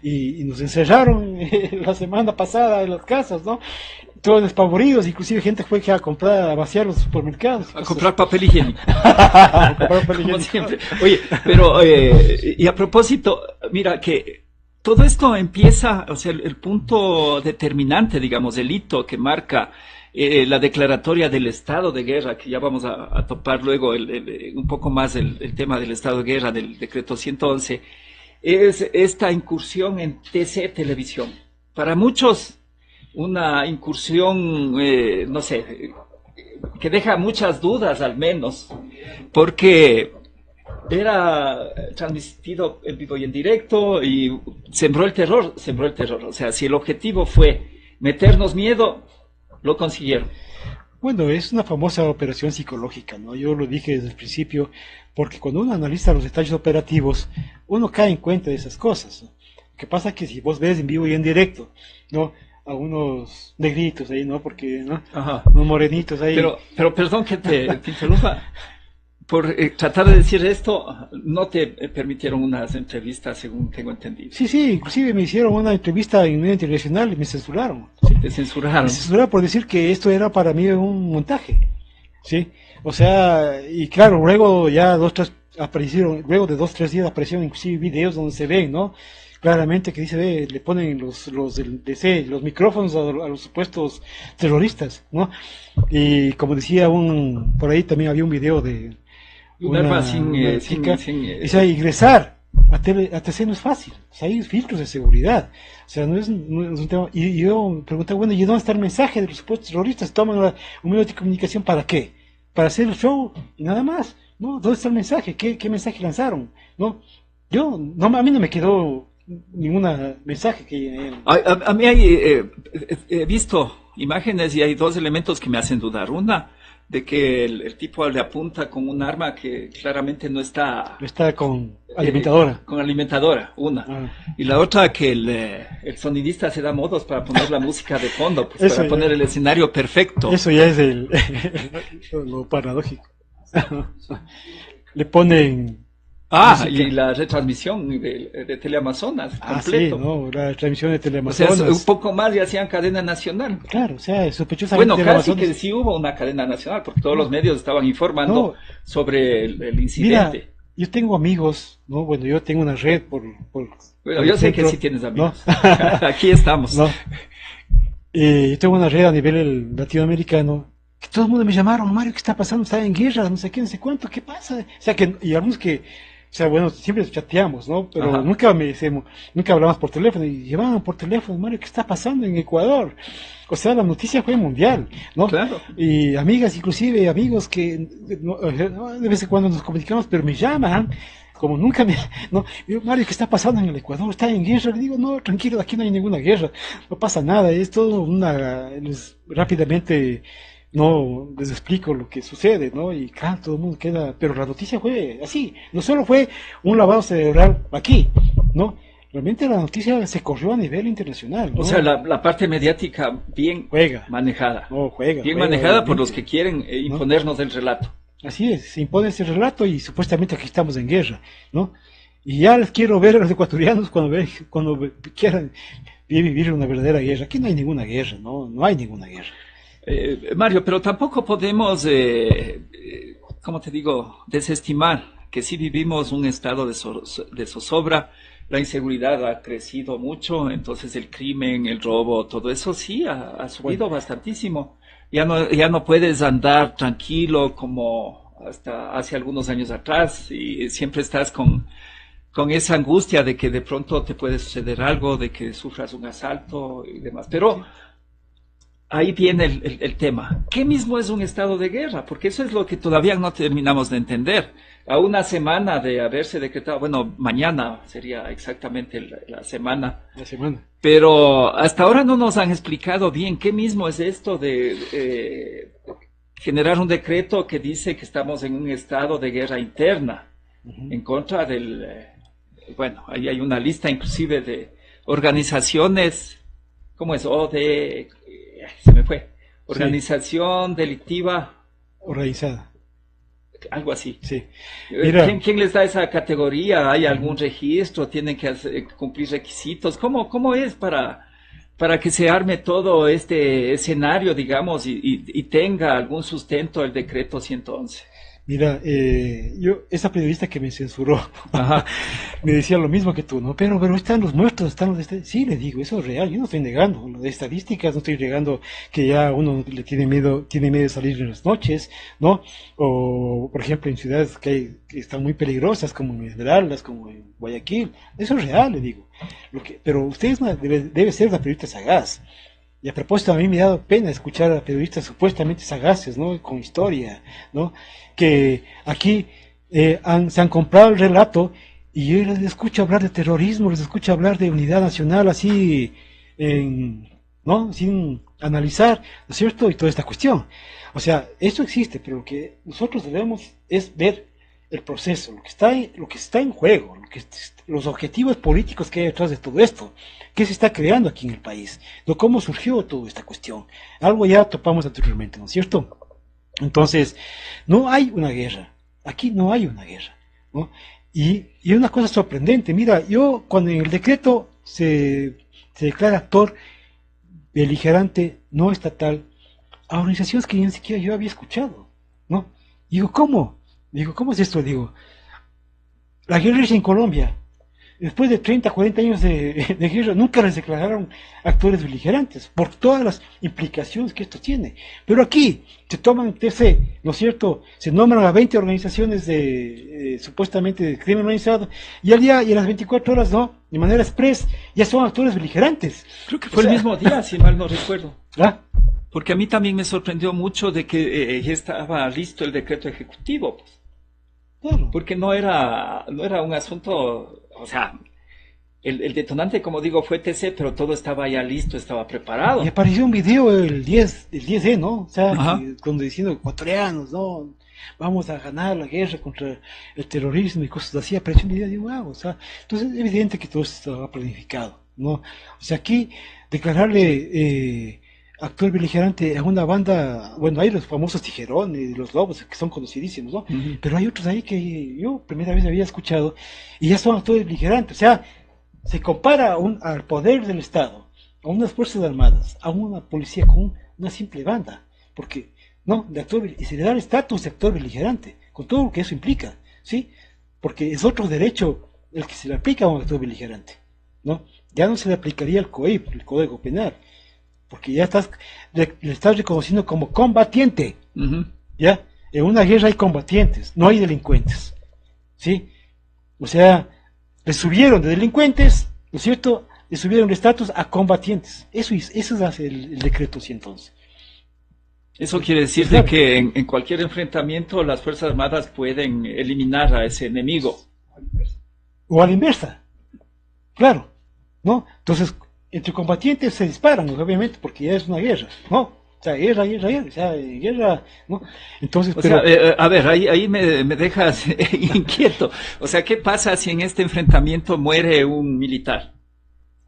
y nos encerraron la semana pasada en las casas, ¿no? Todos despavoridos, inclusive gente fue a comprar, a vaciar los supermercados. A comprar papel higiénico. Como siempre. Oye, pero, y a propósito, mira que todo esto empieza, o sea, el punto determinante, digamos, el hito que marca la declaratoria del estado de guerra, que ya vamos a topar luego un poco más el tema del estado de guerra del decreto 111, es esta incursión en TC Televisión. Para muchos, una incursión, no sé, que deja muchas dudas al menos, porque era transmitido en vivo y en directo y sembró el terror. O sea, si el objetivo fue meternos miedo, lo consiguieron. Bueno, es una famosa operación psicológica, ¿no? Yo lo dije desde el principio, porque cuando uno analiza los detalles operativos, uno cae en cuenta de esas cosas, ¿no? Lo que pasa es que si vos ves en vivo y en directo, ¿no? A unos negritos ahí, ¿no? Porque, ¿no? Ajá. Unos morenitos ahí. Pero perdón que te interrumpa. Por tratar de decir esto, no te permitieron unas entrevistas, según tengo entendido. Sí, inclusive me hicieron una entrevista en medio internacional y me censuraron. ¿Sí? Te censuraron. Me censuraron por decir que esto era para mí un montaje, ¿sí? O sea, y claro, luego ya luego de 2-3 días aparecieron inclusive videos donde se ven, ¿no? Claramente que dice, le ponen los del DC, los micrófonos a los supuestos terroristas, ¿no? Y como decía por ahí también había un video de una chica, dice, ingresar a TC no es fácil, o sea, hay filtros de seguridad, o sea, no es un tema. Y yo pregunté, bueno, ¿y dónde está el mensaje de los supuestos terroristas? ¿Toman un medio de comunicación para qué? Para hacer el show y nada más, ¿no? ¿Dónde está el mensaje? ¿Qué mensaje lanzaron? ¿No? A mí no me quedó ningún mensaje que... A mí he visto imágenes y hay dos elementos que me hacen dudar. Una, de que el tipo le apunta con un arma que claramente no está... Está con alimentadora. Con alimentadora, una. Ah. Y la otra que el sonidista se da modos para poner la música de fondo, pues, para poner el escenario perfecto. Eso ya es lo paradójico. Le ponen... música. Y la retransmisión de Teleamazonas, completo. Sí, ¿no? La transmisión de O Teleamazonas. sea, un poco más y hacían cadena nacional. Claro, o sea, sospechosamente. Bueno, casi que sí hubo una cadena nacional, porque todos los medios estaban informando sobre el incidente. Mira, yo tengo amigos, ¿no? Bueno, yo tengo una red por bueno, yo sé que sí tienes amigos. ¿No? Aquí estamos. ¿No? Yo tengo una red a nivel latinoamericano, que todo el mundo me llamaron, Mario, ¿qué está pasando? Está en guerra, no sé qué, no sé cuánto, ¿qué pasa? O sea, y algunos que... O sea, bueno, siempre chateamos, ¿no? Pero nunca hablamos por teléfono. Y llamaban por teléfono, Mario, ¿qué está pasando en Ecuador? O sea, la noticia fue mundial, ¿no? Claro. Y amigas, inclusive amigos que de vez en cuando nos comunicamos, pero me llaman, como nunca no, digo, Mario, ¿qué está pasando en el Ecuador? ¿Está en guerra? Le digo, no, tranquilo, aquí no hay ninguna guerra, no pasa nada, es todo rápidamente... No les explico lo que sucede, ¿no? Y claro, todo el mundo queda, pero la noticia fue así, no solo fue un lavado cerebral aquí, ¿no? Realmente la noticia se corrió a nivel internacional, ¿no? O sea, la parte mediática bien manejada. No, bien manejada por los que quieren imponernos el relato. Así es, se impone ese relato y supuestamente aquí estamos en guerra, ¿no? Y ya les quiero ver a los ecuatorianos cuando quieran vivir una verdadera guerra. Aquí no hay ninguna guerra, no hay ninguna guerra. Mario, pero tampoco podemos, ¿cómo te digo?, desestimar que sí vivimos un estado de zozobra. La inseguridad ha crecido mucho, entonces el crimen, el robo, todo eso sí ha subido bastantísimo. Ya no puedes andar tranquilo como hasta hace algunos años atrás y siempre estás con esa angustia de que de pronto te puede suceder algo, de que sufras un asalto y demás. Pero ahí viene el tema. ¿Qué mismo es un estado de guerra? Porque eso es lo que todavía no terminamos de entender. A una semana de haberse decretado, bueno, mañana sería exactamente la semana. La semana. Pero hasta ahora no nos han explicado bien qué mismo es esto de generar un decreto que dice que estamos en un estado de guerra interna en contra del... bueno, ahí hay una lista inclusive de organizaciones, ¿cómo es? Se me fue. Organización delictiva. Organizada. Algo así. Sí. Mira, ¿Quién les da esa categoría? ¿Hay algún registro? ¿Tienen que cumplir requisitos? ¿Cómo es para que se arme todo este escenario, digamos, y tenga algún sustento el decreto 111? Mira, esa periodista que me censuró, me decía lo mismo que tú, ¿no? Pero están los muertos, sí, le digo, eso es real, yo no estoy negando, lo de estadísticas, no estoy negando que ya uno le tiene miedo de salir en las noches, ¿no? O, por ejemplo, en ciudades que están muy peligrosas, como en Esmeraldas, como en Guayaquil, eso es real, le digo. Pero ustedes debe ser una periodista sagaz. Y a propósito, a mí me ha dado pena escuchar a periodistas supuestamente sagaces, ¿no? Con historia, ¿no? Que aquí se han comprado el relato y yo les escucho hablar de terrorismo, les escucho hablar de unidad nacional así, ¿no? Sin analizar, ¿no es cierto? Y toda esta cuestión. O sea, esto existe, pero lo que nosotros debemos es ver el proceso, lo que está en juego, los objetivos políticos que hay detrás de todo esto, qué se está creando aquí en el país, ¿no? Cómo surgió toda esta cuestión. Algo ya topamos anteriormente, ¿no es cierto? Entonces, no hay una guerra, aquí no hay una guerra, ¿no? Y una cosa sorprendente, mira, yo cuando en el decreto se declara actor beligerante no estatal a organizaciones que ni siquiera yo había escuchado, ¿no? Digo, ¿cómo? Digo, ¿cómo es esto? Digo, la guerra es en Colombia. Después de 30, 40 años de guerra, nunca les declararon actores beligerantes, por todas las implicaciones que esto tiene. Pero aquí se toman TC, ¿no es cierto? Se nombran a 20 organizaciones supuestamente de crimen organizado, y al día y a las 24 horas, ¿no? De manera express, ya son actores beligerantes. Creo que fue el mismo día, si mal no recuerdo. ¿Ah? Porque a mí también me sorprendió mucho de que ya estaba listo el decreto ejecutivo, pues. Claro. Porque no era un asunto, o sea, el detonante, como digo, fue TC, pero todo estaba ya listo, estaba preparado. Y apareció un video el 10E, ¿no? O sea, Ajá. cuando diciendo ecuatorianos, ¿no? Vamos a ganar la guerra contra el terrorismo y cosas así, apareció un video y digo, wow, o sea, entonces es evidente que todo esto estaba planificado, ¿no? O sea, aquí declararle actor beligerante a una banda, bueno, hay los famosos Tijerones, los Lobos, que son conocidísimos, ¿no? Pero hay otros ahí que yo primera vez había escuchado y ya son actores beligerantes, o sea, se compara al poder del Estado, a unas fuerzas armadas, a una policía con una simple banda, porque no, de actor, y se le da el estatus de actor beligerante, con todo lo que eso implica, ¿sí? Porque es otro derecho el que se le aplica a un actor beligerante, ¿no? Ya no se le aplicaría el COIP, el Código Penal, porque ya le estás reconociendo como combatiente, Ujú. ¿ya? En una guerra hay combatientes, no hay delincuentes, ¿sí? O sea, le subieron de delincuentes, ¿no es cierto? Le subieron el estatus a combatientes. Eso hace el decreto, sí, entonces. Eso quiere decir de Claro. que en cualquier enfrentamiento las Fuerzas Armadas pueden eliminar a ese enemigo. O a la inversa, claro, ¿no? Entonces, entre combatientes se disparan, obviamente, porque ya es una guerra, ¿no? O sea, guerra, o sea, guerra, ¿no? Entonces, O pero, sea, a ver, ahí me dejas inquieto. O sea, ¿qué pasa si en este enfrentamiento muere un militar?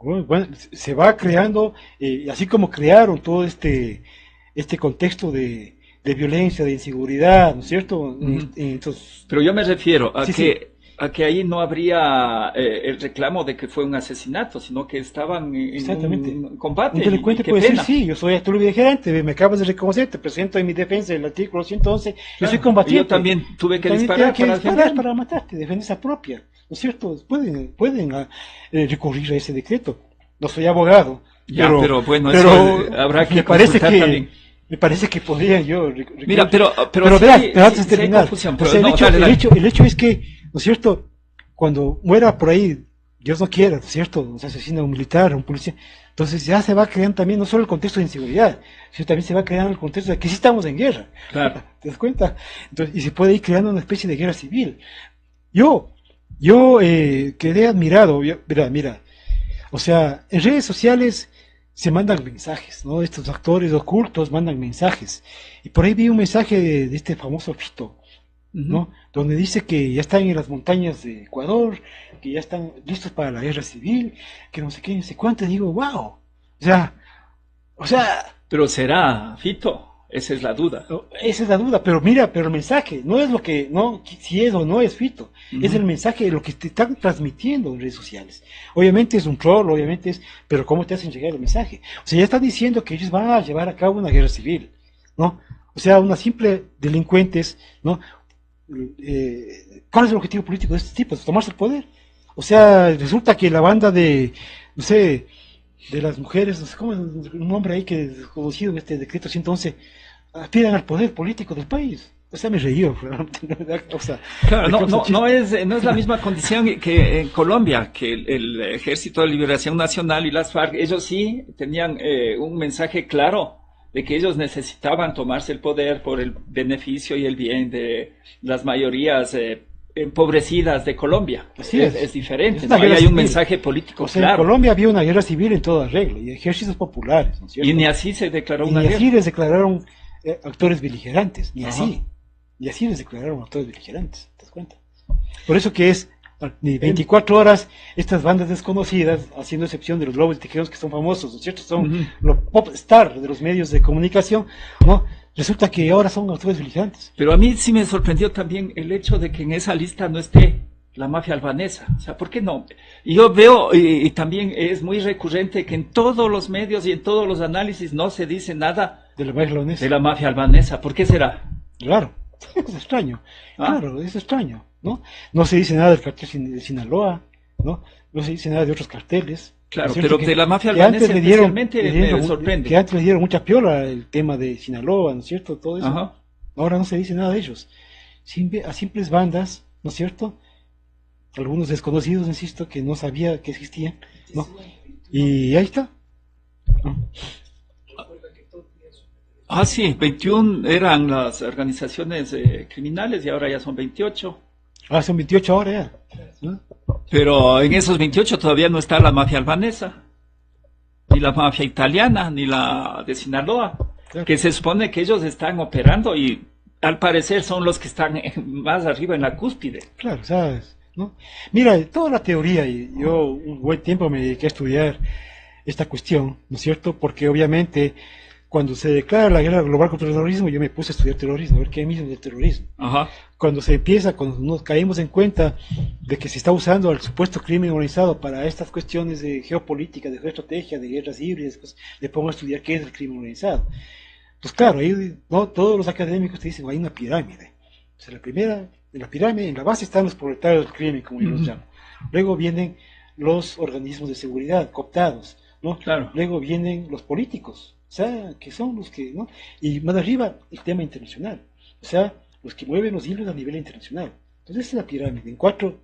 bueno, se va creando, así como crearon todo este contexto de violencia, de inseguridad, ¿no es cierto? Ujú. Entonces, Pero yo me refiero a sí, sí, que ahí no habría el reclamo de que fue un asesinato, sino que estaban en exactamente. un combate Un y delincuente qué puede decir, pena. sí, yo soy actor beligerante, me acabas de reconocer, te presento en mi defensa el artículo 111, yo soy Claro, y yo combatiente. también tuve que También disparar tiene que para disparar defenderme. para matarte, defensa propia, ¿no es cierto? Pueden recurrir a ese decreto. No soy abogado, Ya, pero bueno, eso pero habrá que me parece consultar también. me parece que podría yo Mira, recurrir. pero sí Verás, hay, pero antes de sí hay terminar, confusión, o pero sea, no, dale, dale. el hecho es que, ¿no es cierto? Cuando muera por ahí, Dios no quiera, ¿no es cierto? Un asesino, un militar, un policía, entonces ya se va creando también no solo el contexto de inseguridad, sino también se va creando el contexto de que sí estamos en guerra. Claro. ¿Te das cuenta? Entonces, y se puede ir creando una especie de guerra civil. Yo quedé admirado, mira, o sea, en redes sociales se mandan mensajes, ¿no? Estos actores ocultos mandan mensajes. Y por ahí vi un mensaje de este famoso Fito, Ujú. ¿no? Donde dice que ya están en las montañas de Ecuador, que ya están listos para la guerra civil, que no sé qué, no sé cuánto, y digo, wow. O sea, Pero será, Fito, esa es la duda. esa es la duda, pero mira, pero el mensaje no es lo que, no, si es o no es Fito, es Ujú. el mensaje de lo que te están transmitiendo en redes sociales. Obviamente es un troll, obviamente es, pero ¿cómo te hacen llegar el mensaje? O sea, ya están diciendo que ellos van a llevar a cabo una guerra civil, ¿no? O sea, una simple delincuentes, ¿no? ¿Cuál es el objetivo político de este tipo? Es tomarse el poder. O sea, resulta que la banda de, no sé, de las mujeres, no sé cómo es un nombre ahí que es conocido en este decreto 111, aspiran al poder político del país. O sea, me reí, realmente, o sea, Claro, me causa no chiste. no es la misma condición que en Colombia, que el Ejército de Liberación Nacional y las FARC, ellos sí tenían un mensaje claro de que ellos necesitaban tomarse el poder por el beneficio y el bien de las mayorías empobrecidas de Colombia. Así es. Es Es diferente, una ¿no? Ahí guerra hay un civil. mensaje político O sea, en claro. Colombia había una guerra civil en toda regla y ejércitos populares, ¿no es Y cierto? ni así se declaró Y una ni guerra. así les declararon actores beligerantes, ni Ajá. así. Y así les declararon actores beligerantes, ¿te das cuenta? Por eso que es de En- 24 horas estas bandas desconocidas, haciendo excepción de los Lobos y Tijeros que son famosos, ¿no es cierto? Son Ujú. los pop star de los medios de comunicación, ¿no? Resulta que ahora son actores beligerantes. Pero a mí sí me sorprendió también el hecho de que en esa lista no esté la mafia albanesa. O sea, ¿por qué no? Y yo veo, y también es muy recurrente que en todos los medios y en todos los análisis no se dice nada De la mafia de la mafia albanesa. ¿Por qué será? Claro, es extraño, ¿Ah? claro, es extraño, ¿no? No se dice nada del cartel de Sinaloa, ¿no? No se dice nada de otros carteles. Claro, Es cierto pero de la mafia que antes albanesa le dieron, especialmente le dieron me sorprende. que antes le dieron mucha piola el tema de Sinaloa, ¿no es cierto? Todo eso. Ajá. Ahora no se dice nada de ellos. A simples bandas, ¿no es cierto? Algunos desconocidos, insisto, que no sabía que existían, ¿no? Y ahí está. ¿No? Ah, sí, 21 eran las organizaciones criminales y ahora ya son 28. Ah, son 28 ahora ya, ¿no? Pero en esos 28 todavía no está la mafia albanesa, ni la mafia italiana, ni la de Sinaloa, Claro. que se supone que ellos están operando y al parecer son los que están más arriba en la cúspide. Claro, ¿sabes? ¿No? Mira, toda la teoría, y yo un buen tiempo me dediqué a estudiar esta cuestión, ¿no es cierto? Porque obviamente cuando se declara la guerra global contra el terrorismo, yo me puse a estudiar terrorismo, a ver qué mismo del terrorismo. Ajá. Cuando nos caímos en cuenta de que se está usando el supuesto crimen organizado para estas cuestiones de geopolítica, de geoestrategia, de guerras híbridas, pues le pongo a estudiar qué es el crimen organizado. Pues claro, ahí no, todos los académicos te dicen, hay una pirámide. O sea, la primera, en la pirámide, en la base están los proletarios del crimen, como yo los llamo. Luego vienen los organismos de seguridad, cooptados, ¿no? Claro. Luego vienen los políticos, o sea, que son los que, ¿no? Y más arriba, el tema internacional, o sea, los que mueven los hilos a nivel internacional. Entonces, esa es la pirámide, en 4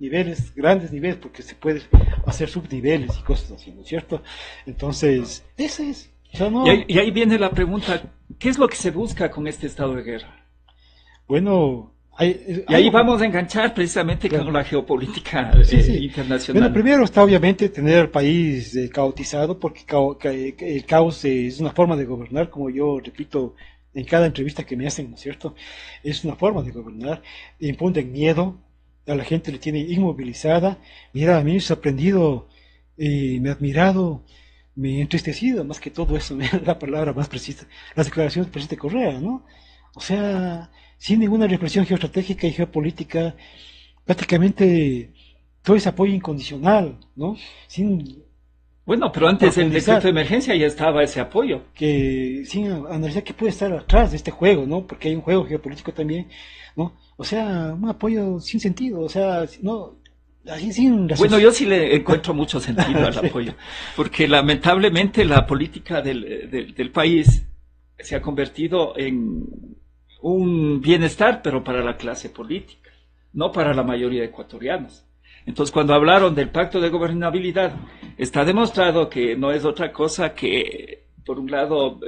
niveles, grandes niveles, porque se puede hacer subniveles y cosas así, ¿no es cierto? Entonces, ese es. O sea, no, Y ahí viene la pregunta, ¿qué es lo que se busca con este estado de guerra? bueno, Y ahí vamos a enganchar precisamente Claro. con la geopolítica Sí, sí. internacional. Bueno, primero está obviamente tener al país caotizado, porque el caos es una forma de gobernar, como yo repito en cada entrevista que me hacen, ¿no es cierto? Es una forma de gobernar, imponen miedo, a la gente le tiene inmovilizada. Mira, a mí me ha sorprendido, me ha admirado, me ha entristecido, más que todo eso, la palabra más precisa, las declaraciones del presidente Correa, ¿no? O sea, sin ninguna reflexión geoestratégica y geopolítica, prácticamente todo ese apoyo incondicional, ¿no? Sin Bueno, pero antes del profundizar, decreto de emergencia ya estaba ese apoyo. sin analizar qué puede estar atrás de este juego, ¿no? Porque hay un juego geopolítico también, ¿no? O sea, un apoyo sin sentido, o sea, no, así sin Bueno, yo sí le encuentro mucho sentido al apoyo, porque lamentablemente la política del país se ha convertido en un bienestar, pero para la clase política, no para la mayoría de ecuatorianos. Entonces, cuando hablaron del pacto de gobernabilidad, está demostrado que no es otra cosa que, por un lado,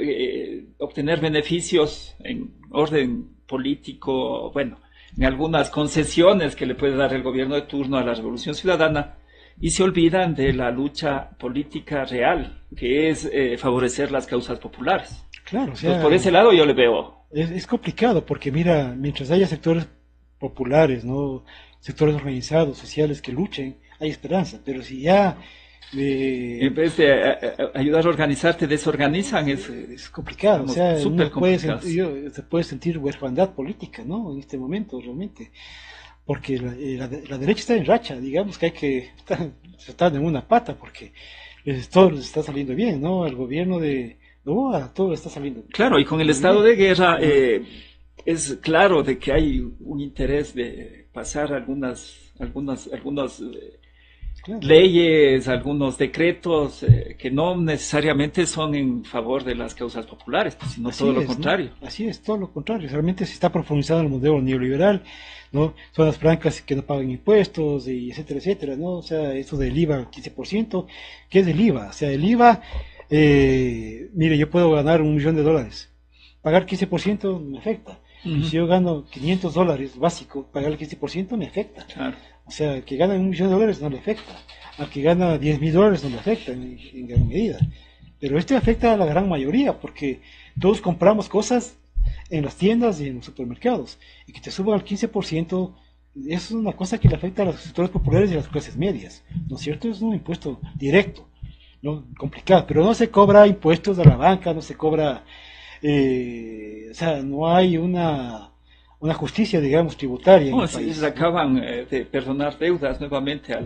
obtener beneficios en orden político, bueno, en algunas concesiones que le puede dar el gobierno de turno a la Revolución Ciudadana, y se olvidan de la lucha política real, que es favorecer las causas populares. Claro, o sea, Entonces, por ese lado yo le veo. es complicado porque mira, mientras haya sectores populares, ¿no? Sectores organizados, sociales que luchen, hay esperanza, pero si ya En vez de ayudar a organizarte, desorganizan. es complicado, o Estamos sea, súper uno puede complicados. se puede sentir huerfandad política, ¿no? En este momento, realmente, porque la derecha está en racha, digamos que hay que estar en una pata, porque todo les está saliendo bien, ¿no? El gobierno de Noboa, todo le está saliendo Claro, y con el muy estado bien. de guerra es claro de que hay un interés de pasar algunas Claro. leyes, algunos decretos que no necesariamente son en favor de las causas populares, pues, sino Así todo lo es, ¿no? contrario. Así es, todo lo contrario. Realmente se está profundizando el modelo neoliberal, ¿no? Zonas francas que no pagan impuestos, y etcétera, etcétera, ¿no? O sea, eso del IVA, 15%, ¿qué es el IVA? O sea, el IVA, mire, yo puedo ganar $1.000.000. Pagar 15% me afecta. Y Ujú. si yo gano $500 básico, pagar el 15% me afecta. Claro. O sea, al que gana $1.000.000 no le afecta. Al que gana $10.000 no le afecta en gran medida. Pero esto afecta a la gran mayoría porque todos compramos cosas en las tiendas y en los supermercados. Y que te suban al 15%, eso es una cosa que le afecta a los sectores populares y a las clases medias. ¿No es cierto? Es un impuesto directo, ¿no? Complicado. Pero no se cobra impuestos a la banca, no se cobra... o sea, no hay una justicia, digamos, tributaria en No, el si país. se acaban de perdonar deudas nuevamente a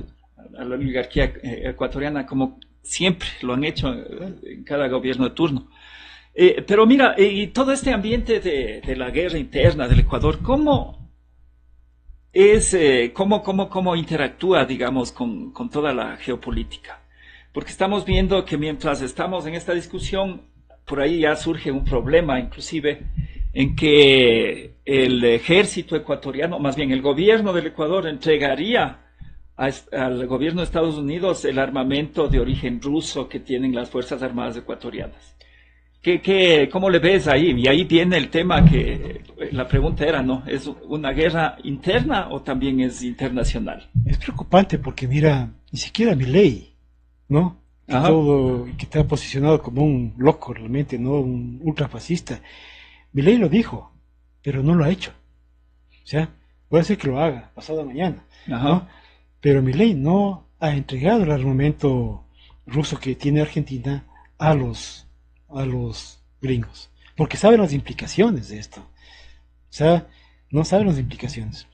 la oligarquía ecuatoriana, como siempre lo han hecho en cada gobierno de turno. Pero mira, y todo este ambiente de la guerra interna del Ecuador, ¿cómo interactúa, digamos, con toda la geopolítica? Porque estamos viendo que mientras estamos en esta discusión, por ahí ya surge un problema, inclusive, en que el ejército ecuatoriano, más bien el gobierno del Ecuador, entregaría al gobierno de Estados Unidos el armamento de origen ruso que tienen las Fuerzas Armadas ecuatorianas. ¿Cómo le ves ahí? Y ahí viene el tema que la pregunta era, ¿no? ¿Es una guerra interna o también es internacional? Es preocupante porque mira, ni siquiera Milei, ¿no? Que está posicionado como un loco realmente, ¿no? Un ultrafascista. Milei lo dijo, pero no lo ha hecho. O sea, puede ser que lo haga pasado mañana, ¿no? Pero Milei no ha entregado el armamento ruso que tiene Argentina a los gringos, porque saben las implicaciones de esto. O sea, no saben las implicaciones.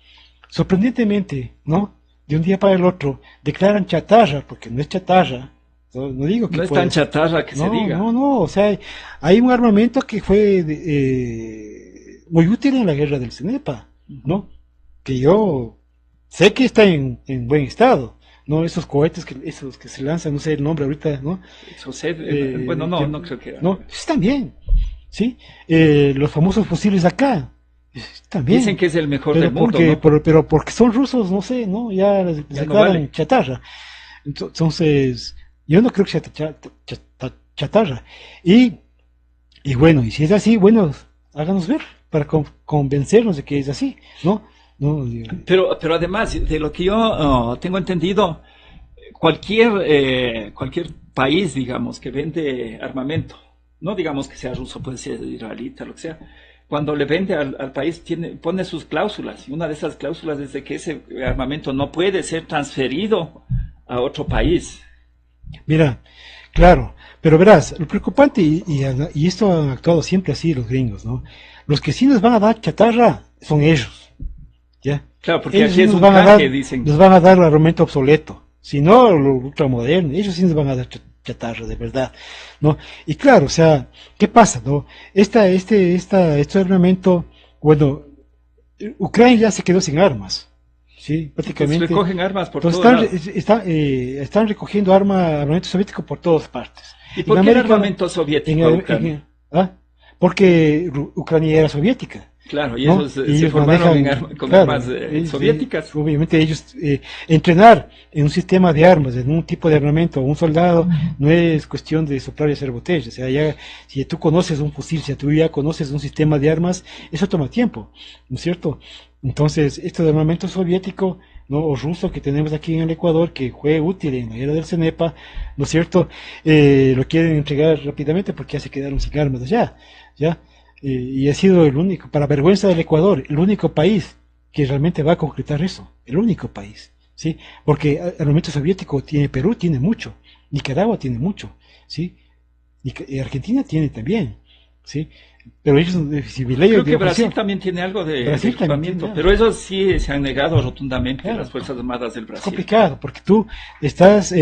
Sorprendentemente, ¿no? De un día para el otro, declaran chatarra, porque no es chatarra. No digo que no es tan chatarra que se diga. No, o sea, hay un armamento que fue muy útil en la guerra del Cenepa, ¿no? Que yo sé que está en buen estado, ¿no? Esos cohetes, esos que se lanzan, no sé el nombre ahorita, ¿no? Bueno, no creo que era. No, están bien, ¿sí? Los famosos fusiles acá, también. Dicen que es el mejor del mundo, porque, ¿no? pero porque son rusos, no sé, ¿no? Ya les declaran chatarra. Entonces, yo no creo que sea chatarra. Y bueno, y si es así, bueno, háganos ver para convencernos de que es así, ¿no? Pero además, de lo que yo tengo entendido, cualquier país, digamos, que vende armamento, no digamos que sea ruso, puede ser israelita, lo que sea, cuando le vende al país pone sus cláusulas, y una de esas cláusulas es de que ese armamento no puede ser transferido a otro país. Mira, claro, pero verás, lo preocupante, y esto han actuado siempre así los gringos, ¿no? Los que sí nos van a dar chatarra son ellos, ¿ya? Claro, porque ellos aquí sí es un canje, dicen. Nos van a dar el armamento obsoleto, si no lo ultramoderno, ellos sí nos van a dar chatarra, de verdad, ¿no? Y claro, o sea, ¿qué pasa, no? Este armamento, bueno, Ucrania ya se quedó sin armas. Sí, prácticamente. Pues recogen armas por todos lados. Están recogiendo armamento soviético por todas partes. ¿Y por qué el armamento soviético a Ucrania? Porque Ucrania era soviética. Claro, y ¿no? ellos se formaron con armas soviéticas. Obviamente ellos, entrenar en un sistema de armas, en un tipo de armamento, un soldado, no es cuestión de soplar y hacer botellas. O sea, ya, si tú conoces un fusil, si tú ya conoces un sistema de armas, eso toma tiempo, ¿no es cierto? Entonces, este armamento soviético, ¿no? O ruso que tenemos aquí en el Ecuador, que fue útil en la guerra del Cenepa, ¿no es cierto? Lo quieren entregar rápidamente porque ya se quedaron sin armas allá, ¿ya? Y ha sido el único, para vergüenza del Ecuador, el único país que realmente va a concretar eso, el único país, ¿sí? Porque el armamento soviético tiene Perú, tiene mucho, Nicaragua tiene mucho, ¿sí? Y Argentina tiene también, ¿sí? Pero ellos, creo que Brasil también tiene algo de equipamiento, pero ellos sí se han negado rotundamente, claro, las Fuerzas Armadas del Brasil. Es complicado, porque tú estás,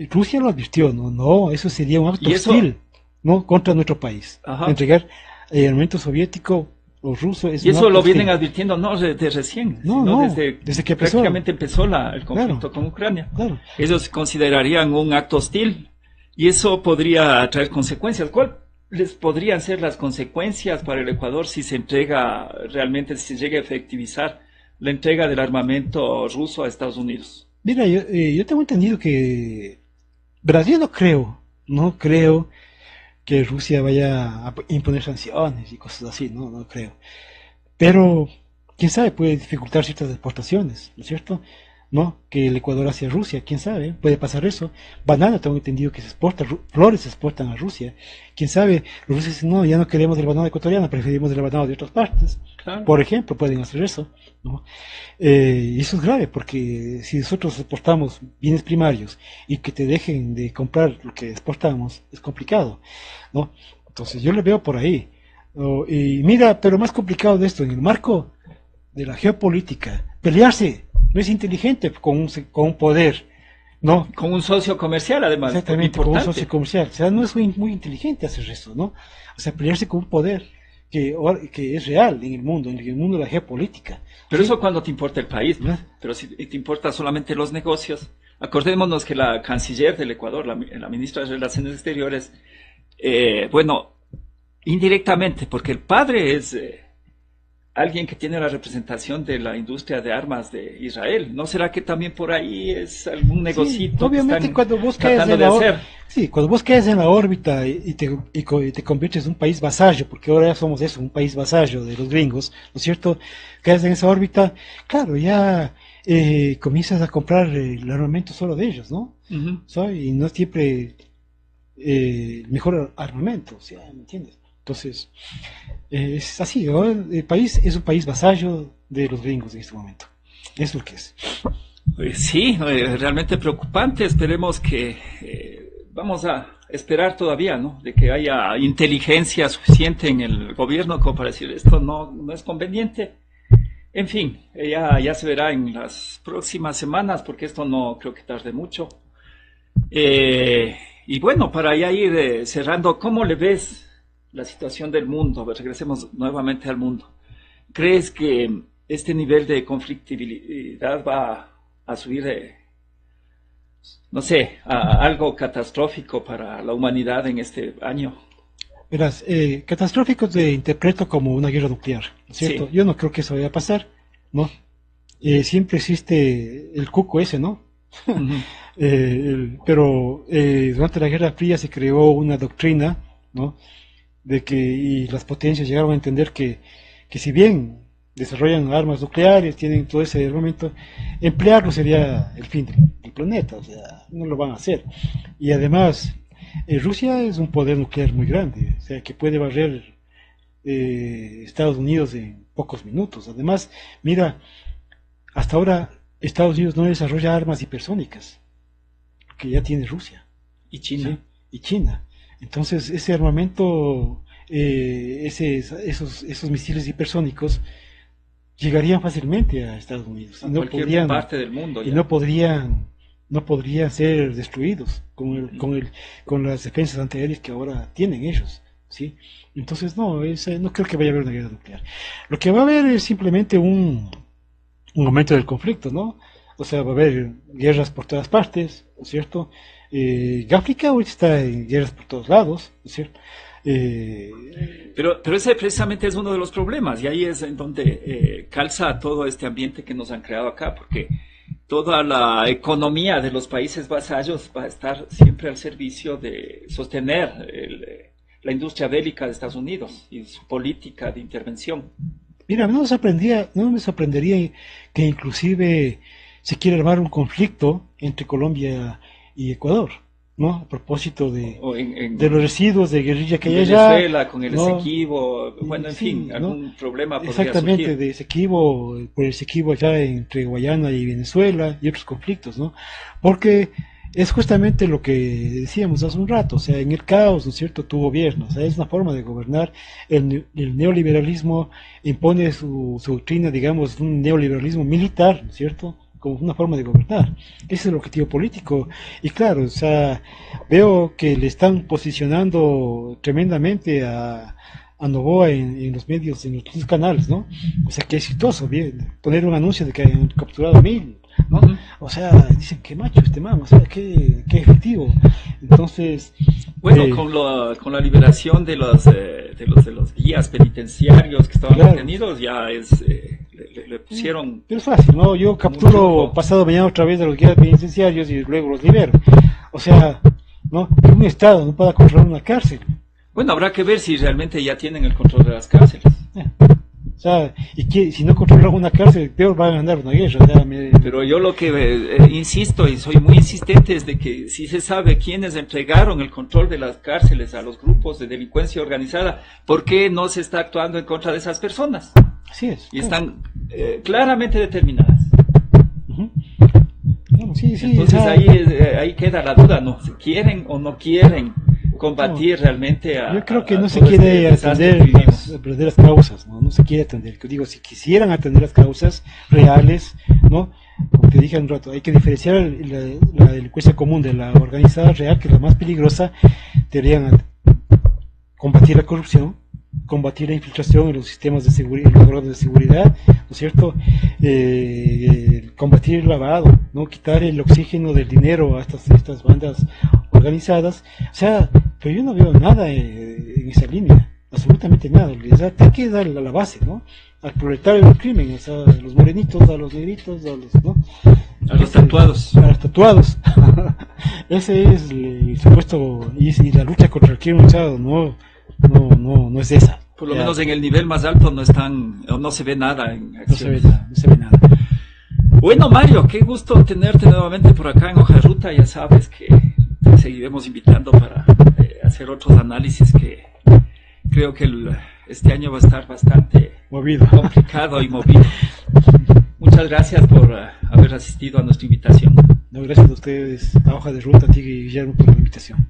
Rusia lo advirtió, no, eso sería un acto hostil, ¿no? Contra nuestro país. Ajá. Entregar armamento soviético o ruso es y eso lo vienen advirtiendo no de recién, sino desde que prácticamente empezó el conflicto con Ucrania. Claro. Ellos considerarían un acto hostil y eso podría traer consecuencias. ¿Cuáles podrían ser las consecuencias para el Ecuador si se entrega realmente, si se llega a efectivizar la entrega del armamento ruso a Estados Unidos? Mira, yo tengo entendido que Brasil no creo que Rusia vaya a imponer sanciones y cosas así, no creo. Pero, quién sabe, puede dificultar ciertas exportaciones, ¿no es cierto? ¿No? Que el Ecuador hacia Rusia, quién sabe, puede pasar eso. Banana, tengo entendido que se exporta, flores se exportan a Rusia. Quién sabe, los rusos dicen, no, ya no queremos el banano ecuatoriano, preferimos el banano de otras partes. Claro. Por ejemplo, pueden hacer eso, ¿no? Y eso es grave, porque si nosotros exportamos bienes primarios y que te dejen de comprar lo que exportamos, es complicado, ¿no? Entonces yo lo veo por ahí. Y mira, pero más complicado de esto, en el marco de la geopolítica, pelearse no es inteligente con un poder, ¿no? Con un socio comercial, además. Exactamente, con un socio comercial. O sea, no es muy inteligente hacer eso, ¿no? O sea, pelearse con un poder que es real en el mundo de la geopolítica. Pero eso cuando te importa el país, ¿no? Pero si te importa solamente los negocios. Acordémonos que la canciller del Ecuador, la ministra de Relaciones Exteriores, bueno, indirectamente, porque el padre es alguien que tiene la representación de la industria de armas de Israel. ¿No será que también por ahí es algún negocito? Sí, obviamente que cuando buscas Sí, cuando vos quedas en la órbita y te conviertes en un país vasallo, porque ahora ya somos eso, un país vasallo de los gringos, ¿no es cierto? Quedas en esa órbita, claro, ya comienzas a comprar el armamento solo de ellos, ¿no? Ujú. ¿Sabes? Y no siempre el mejor armamento, o sea, ¿me entiendes? Entonces, es así, ¿no? El país es un país vasallo de los gringos en este momento. Es lo que es. Sí, realmente preocupante. Esperemos que vamos a esperar todavía, ¿no? De que haya inteligencia suficiente en el gobierno como para decir esto no es conveniente. En fin, ya se verá en las próximas semanas porque esto no creo que tarde mucho. Y bueno, para ya ir cerrando, ¿cómo le ves la situación del mundo? Regresemos nuevamente al mundo. ¿Crees que este nivel de conflictividad va a subir, no sé, a algo catastrófico para la humanidad en este año? Verás, catastrófico te interpreto como una guerra nuclear, ¿no es cierto? Sí. Yo no creo que eso vaya a pasar, ¿no? Siempre existe el cuco ese, ¿no? Ujú. Pero durante la Guerra Fría se creó una doctrina, ¿no? De que y las potencias llegaron a entender que si bien desarrollan armas nucleares, tienen todo ese armamento, emplearlo sería el fin del planeta, o sea, no lo van a hacer. Y además, Rusia es un poder nuclear muy grande, o sea, que puede barrer Estados Unidos en pocos minutos. Además, mira, hasta ahora Estados Unidos no desarrolla armas hipersónicas, que ya tiene Rusia, Y ¿sí? China. Y China. Entonces, ese armamento, esos misiles hipersónicos llegarían fácilmente a Estados Unidos A cualquier parte del mundo y ya. no podrían ser destruidos con las defensas antiaéreas que ahora tienen ellos, ¿sí? Entonces, no creo que vaya a haber una guerra nuclear. Lo que va a haber es simplemente un aumento del conflicto, ¿no? O sea, va a haber guerras por todas partes, ¿no es cierto? África ahorita está en guerras por todos lados, ¿no es cierto? Eh, Pero ese precisamente es uno de los problemas y ahí es en donde calza todo este ambiente que nos han creado acá, porque toda la economía de los países vasallos va a estar siempre al servicio de sostener la industria bélica de Estados Unidos y su política de intervención. Mira, no me sorprendería que inclusive se quiera armar un conflicto entre Colombia y Ecuador, ¿no? A propósito O de los residuos de guerrilla que hay allá, Venezuela con el ¿no? Esequibo, bueno, en Sí, fin, ¿no? algún problema podría Exactamente, surgir. de Esequibo, por el Esequibo allá entre Guayana y Venezuela y otros conflictos, ¿no? Porque es justamente lo que decíamos hace un rato, o sea, en el caos, ¿no es cierto?, tu gobierno, o sea, es una forma de gobernar. El neoliberalismo impone su doctrina, digamos, un neoliberalismo militar, ¿no es cierto?, como una forma de gobernar. Ese es el objetivo político. Y claro, o sea, veo que le están posicionando tremendamente a Novoa en los medios, en los canales, ¿no? O sea, que exitoso, bien, poner un anuncio de que han capturado 1000, ¿no? Ujú. O sea, dicen que macho este man, o sea, qué efectivo. Entonces, Bueno, eh, con la liberación de los guías penitenciarios que estaban claro, detenidos, ya le pusieron pero es fácil, ¿no? Yo mucho capturo ojo. pasado mañana otra vez de los guías penitenciarios y luego los libero. O sea, ¿no? Que un Estado no pueda controlar una cárcel. Bueno, habrá que ver si realmente ya tienen el control de las cárceles. O sea, y que si no controlan una cárcel, peor van a ganar una guerra. O sea, Pero yo lo que insisto y soy muy insistente es de que si se sabe quiénes entregaron el control de las cárceles a los grupos de delincuencia organizada, ¿por qué no se está actuando en contra de esas personas? así es. Y Claro. están claramente determinadas. Ujú. Bueno, sí, sí, Entonces o sea, ahí queda la duda, ¿no? Si quieren o no quieren combatir realmente yo creo que no se todo quiere este desastre atender que vivimos. las verdaderas causas, ¿no? No se quiere atender. Que digo, si quisieran atender las causas reales, ¿no? Como te dije hace un rato, hay que diferenciar la delincuencia común de la organizada real, que es la más peligrosa. Deberían combatir la corrupción, combatir la infiltración en los sistemas de seguridad, en los órganos de seguridad, ¿no es cierto? Combatir el lavado, no quitar el oxígeno del dinero a estas bandas organizadas. O sea, pero yo no veo nada en esa línea, absolutamente nada. Les hay que dar la base, ¿no? Al proletario del crimen, o sea, a los morenitos, a los negritos, a los, ¿no? A los tatuados. A los tatuados. Ese es el supuesto, y la lucha contra el crimen organizado no es esa. Por lo menos en el nivel más alto no están, o no se ve nada en acción. No se ve nada. Bueno, Mario, qué gusto tenerte nuevamente por acá en Hoja de Ruta. Ya sabes que te seguiremos invitando para hacer otros análisis que creo que este año va a estar bastante movido, complicado y movido. Muchas gracias por haber asistido a nuestra invitación. No, gracias a ustedes, a Hoja de Ruta, a ti, Guillermo, por la invitación.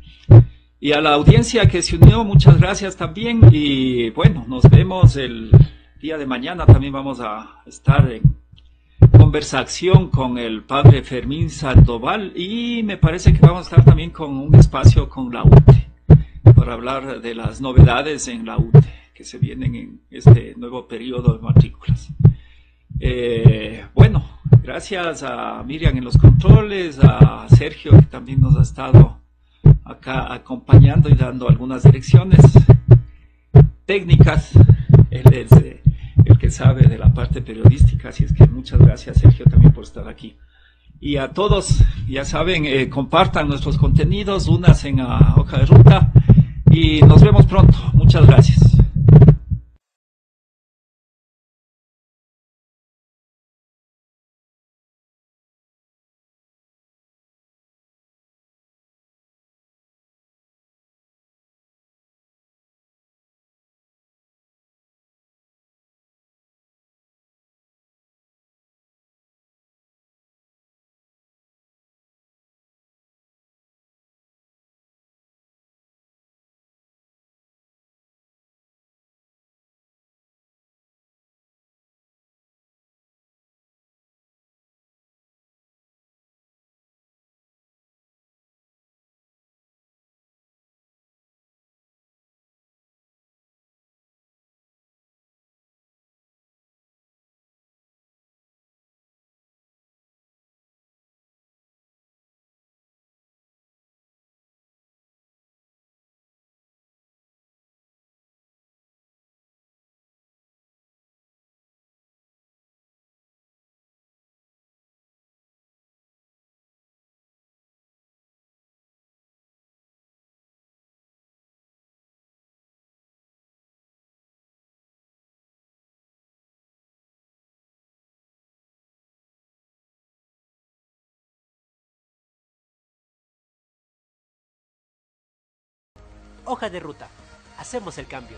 Y a la audiencia que se unió, muchas gracias también. Y bueno, nos vemos el día de mañana. También vamos a estar en conversación con el padre Fermín Sandoval. Y me parece que vamos a estar también con un espacio con la UTE para hablar de las novedades en la UTE que se vienen en este nuevo periodo de matrículas. Bueno, gracias a Miriam en los controles, a Sergio que también nos ha estado acá acompañando y dando algunas direcciones técnicas. Él es el que sabe de la parte periodística, así es que muchas gracias, Sergio, también por estar aquí. Y a todos, ya saben, compartan nuestros contenidos, únanse a Hoja de Ruta y nos vemos pronto. Muchas gracias. Hoja de Ruta. Hacemos el cambio.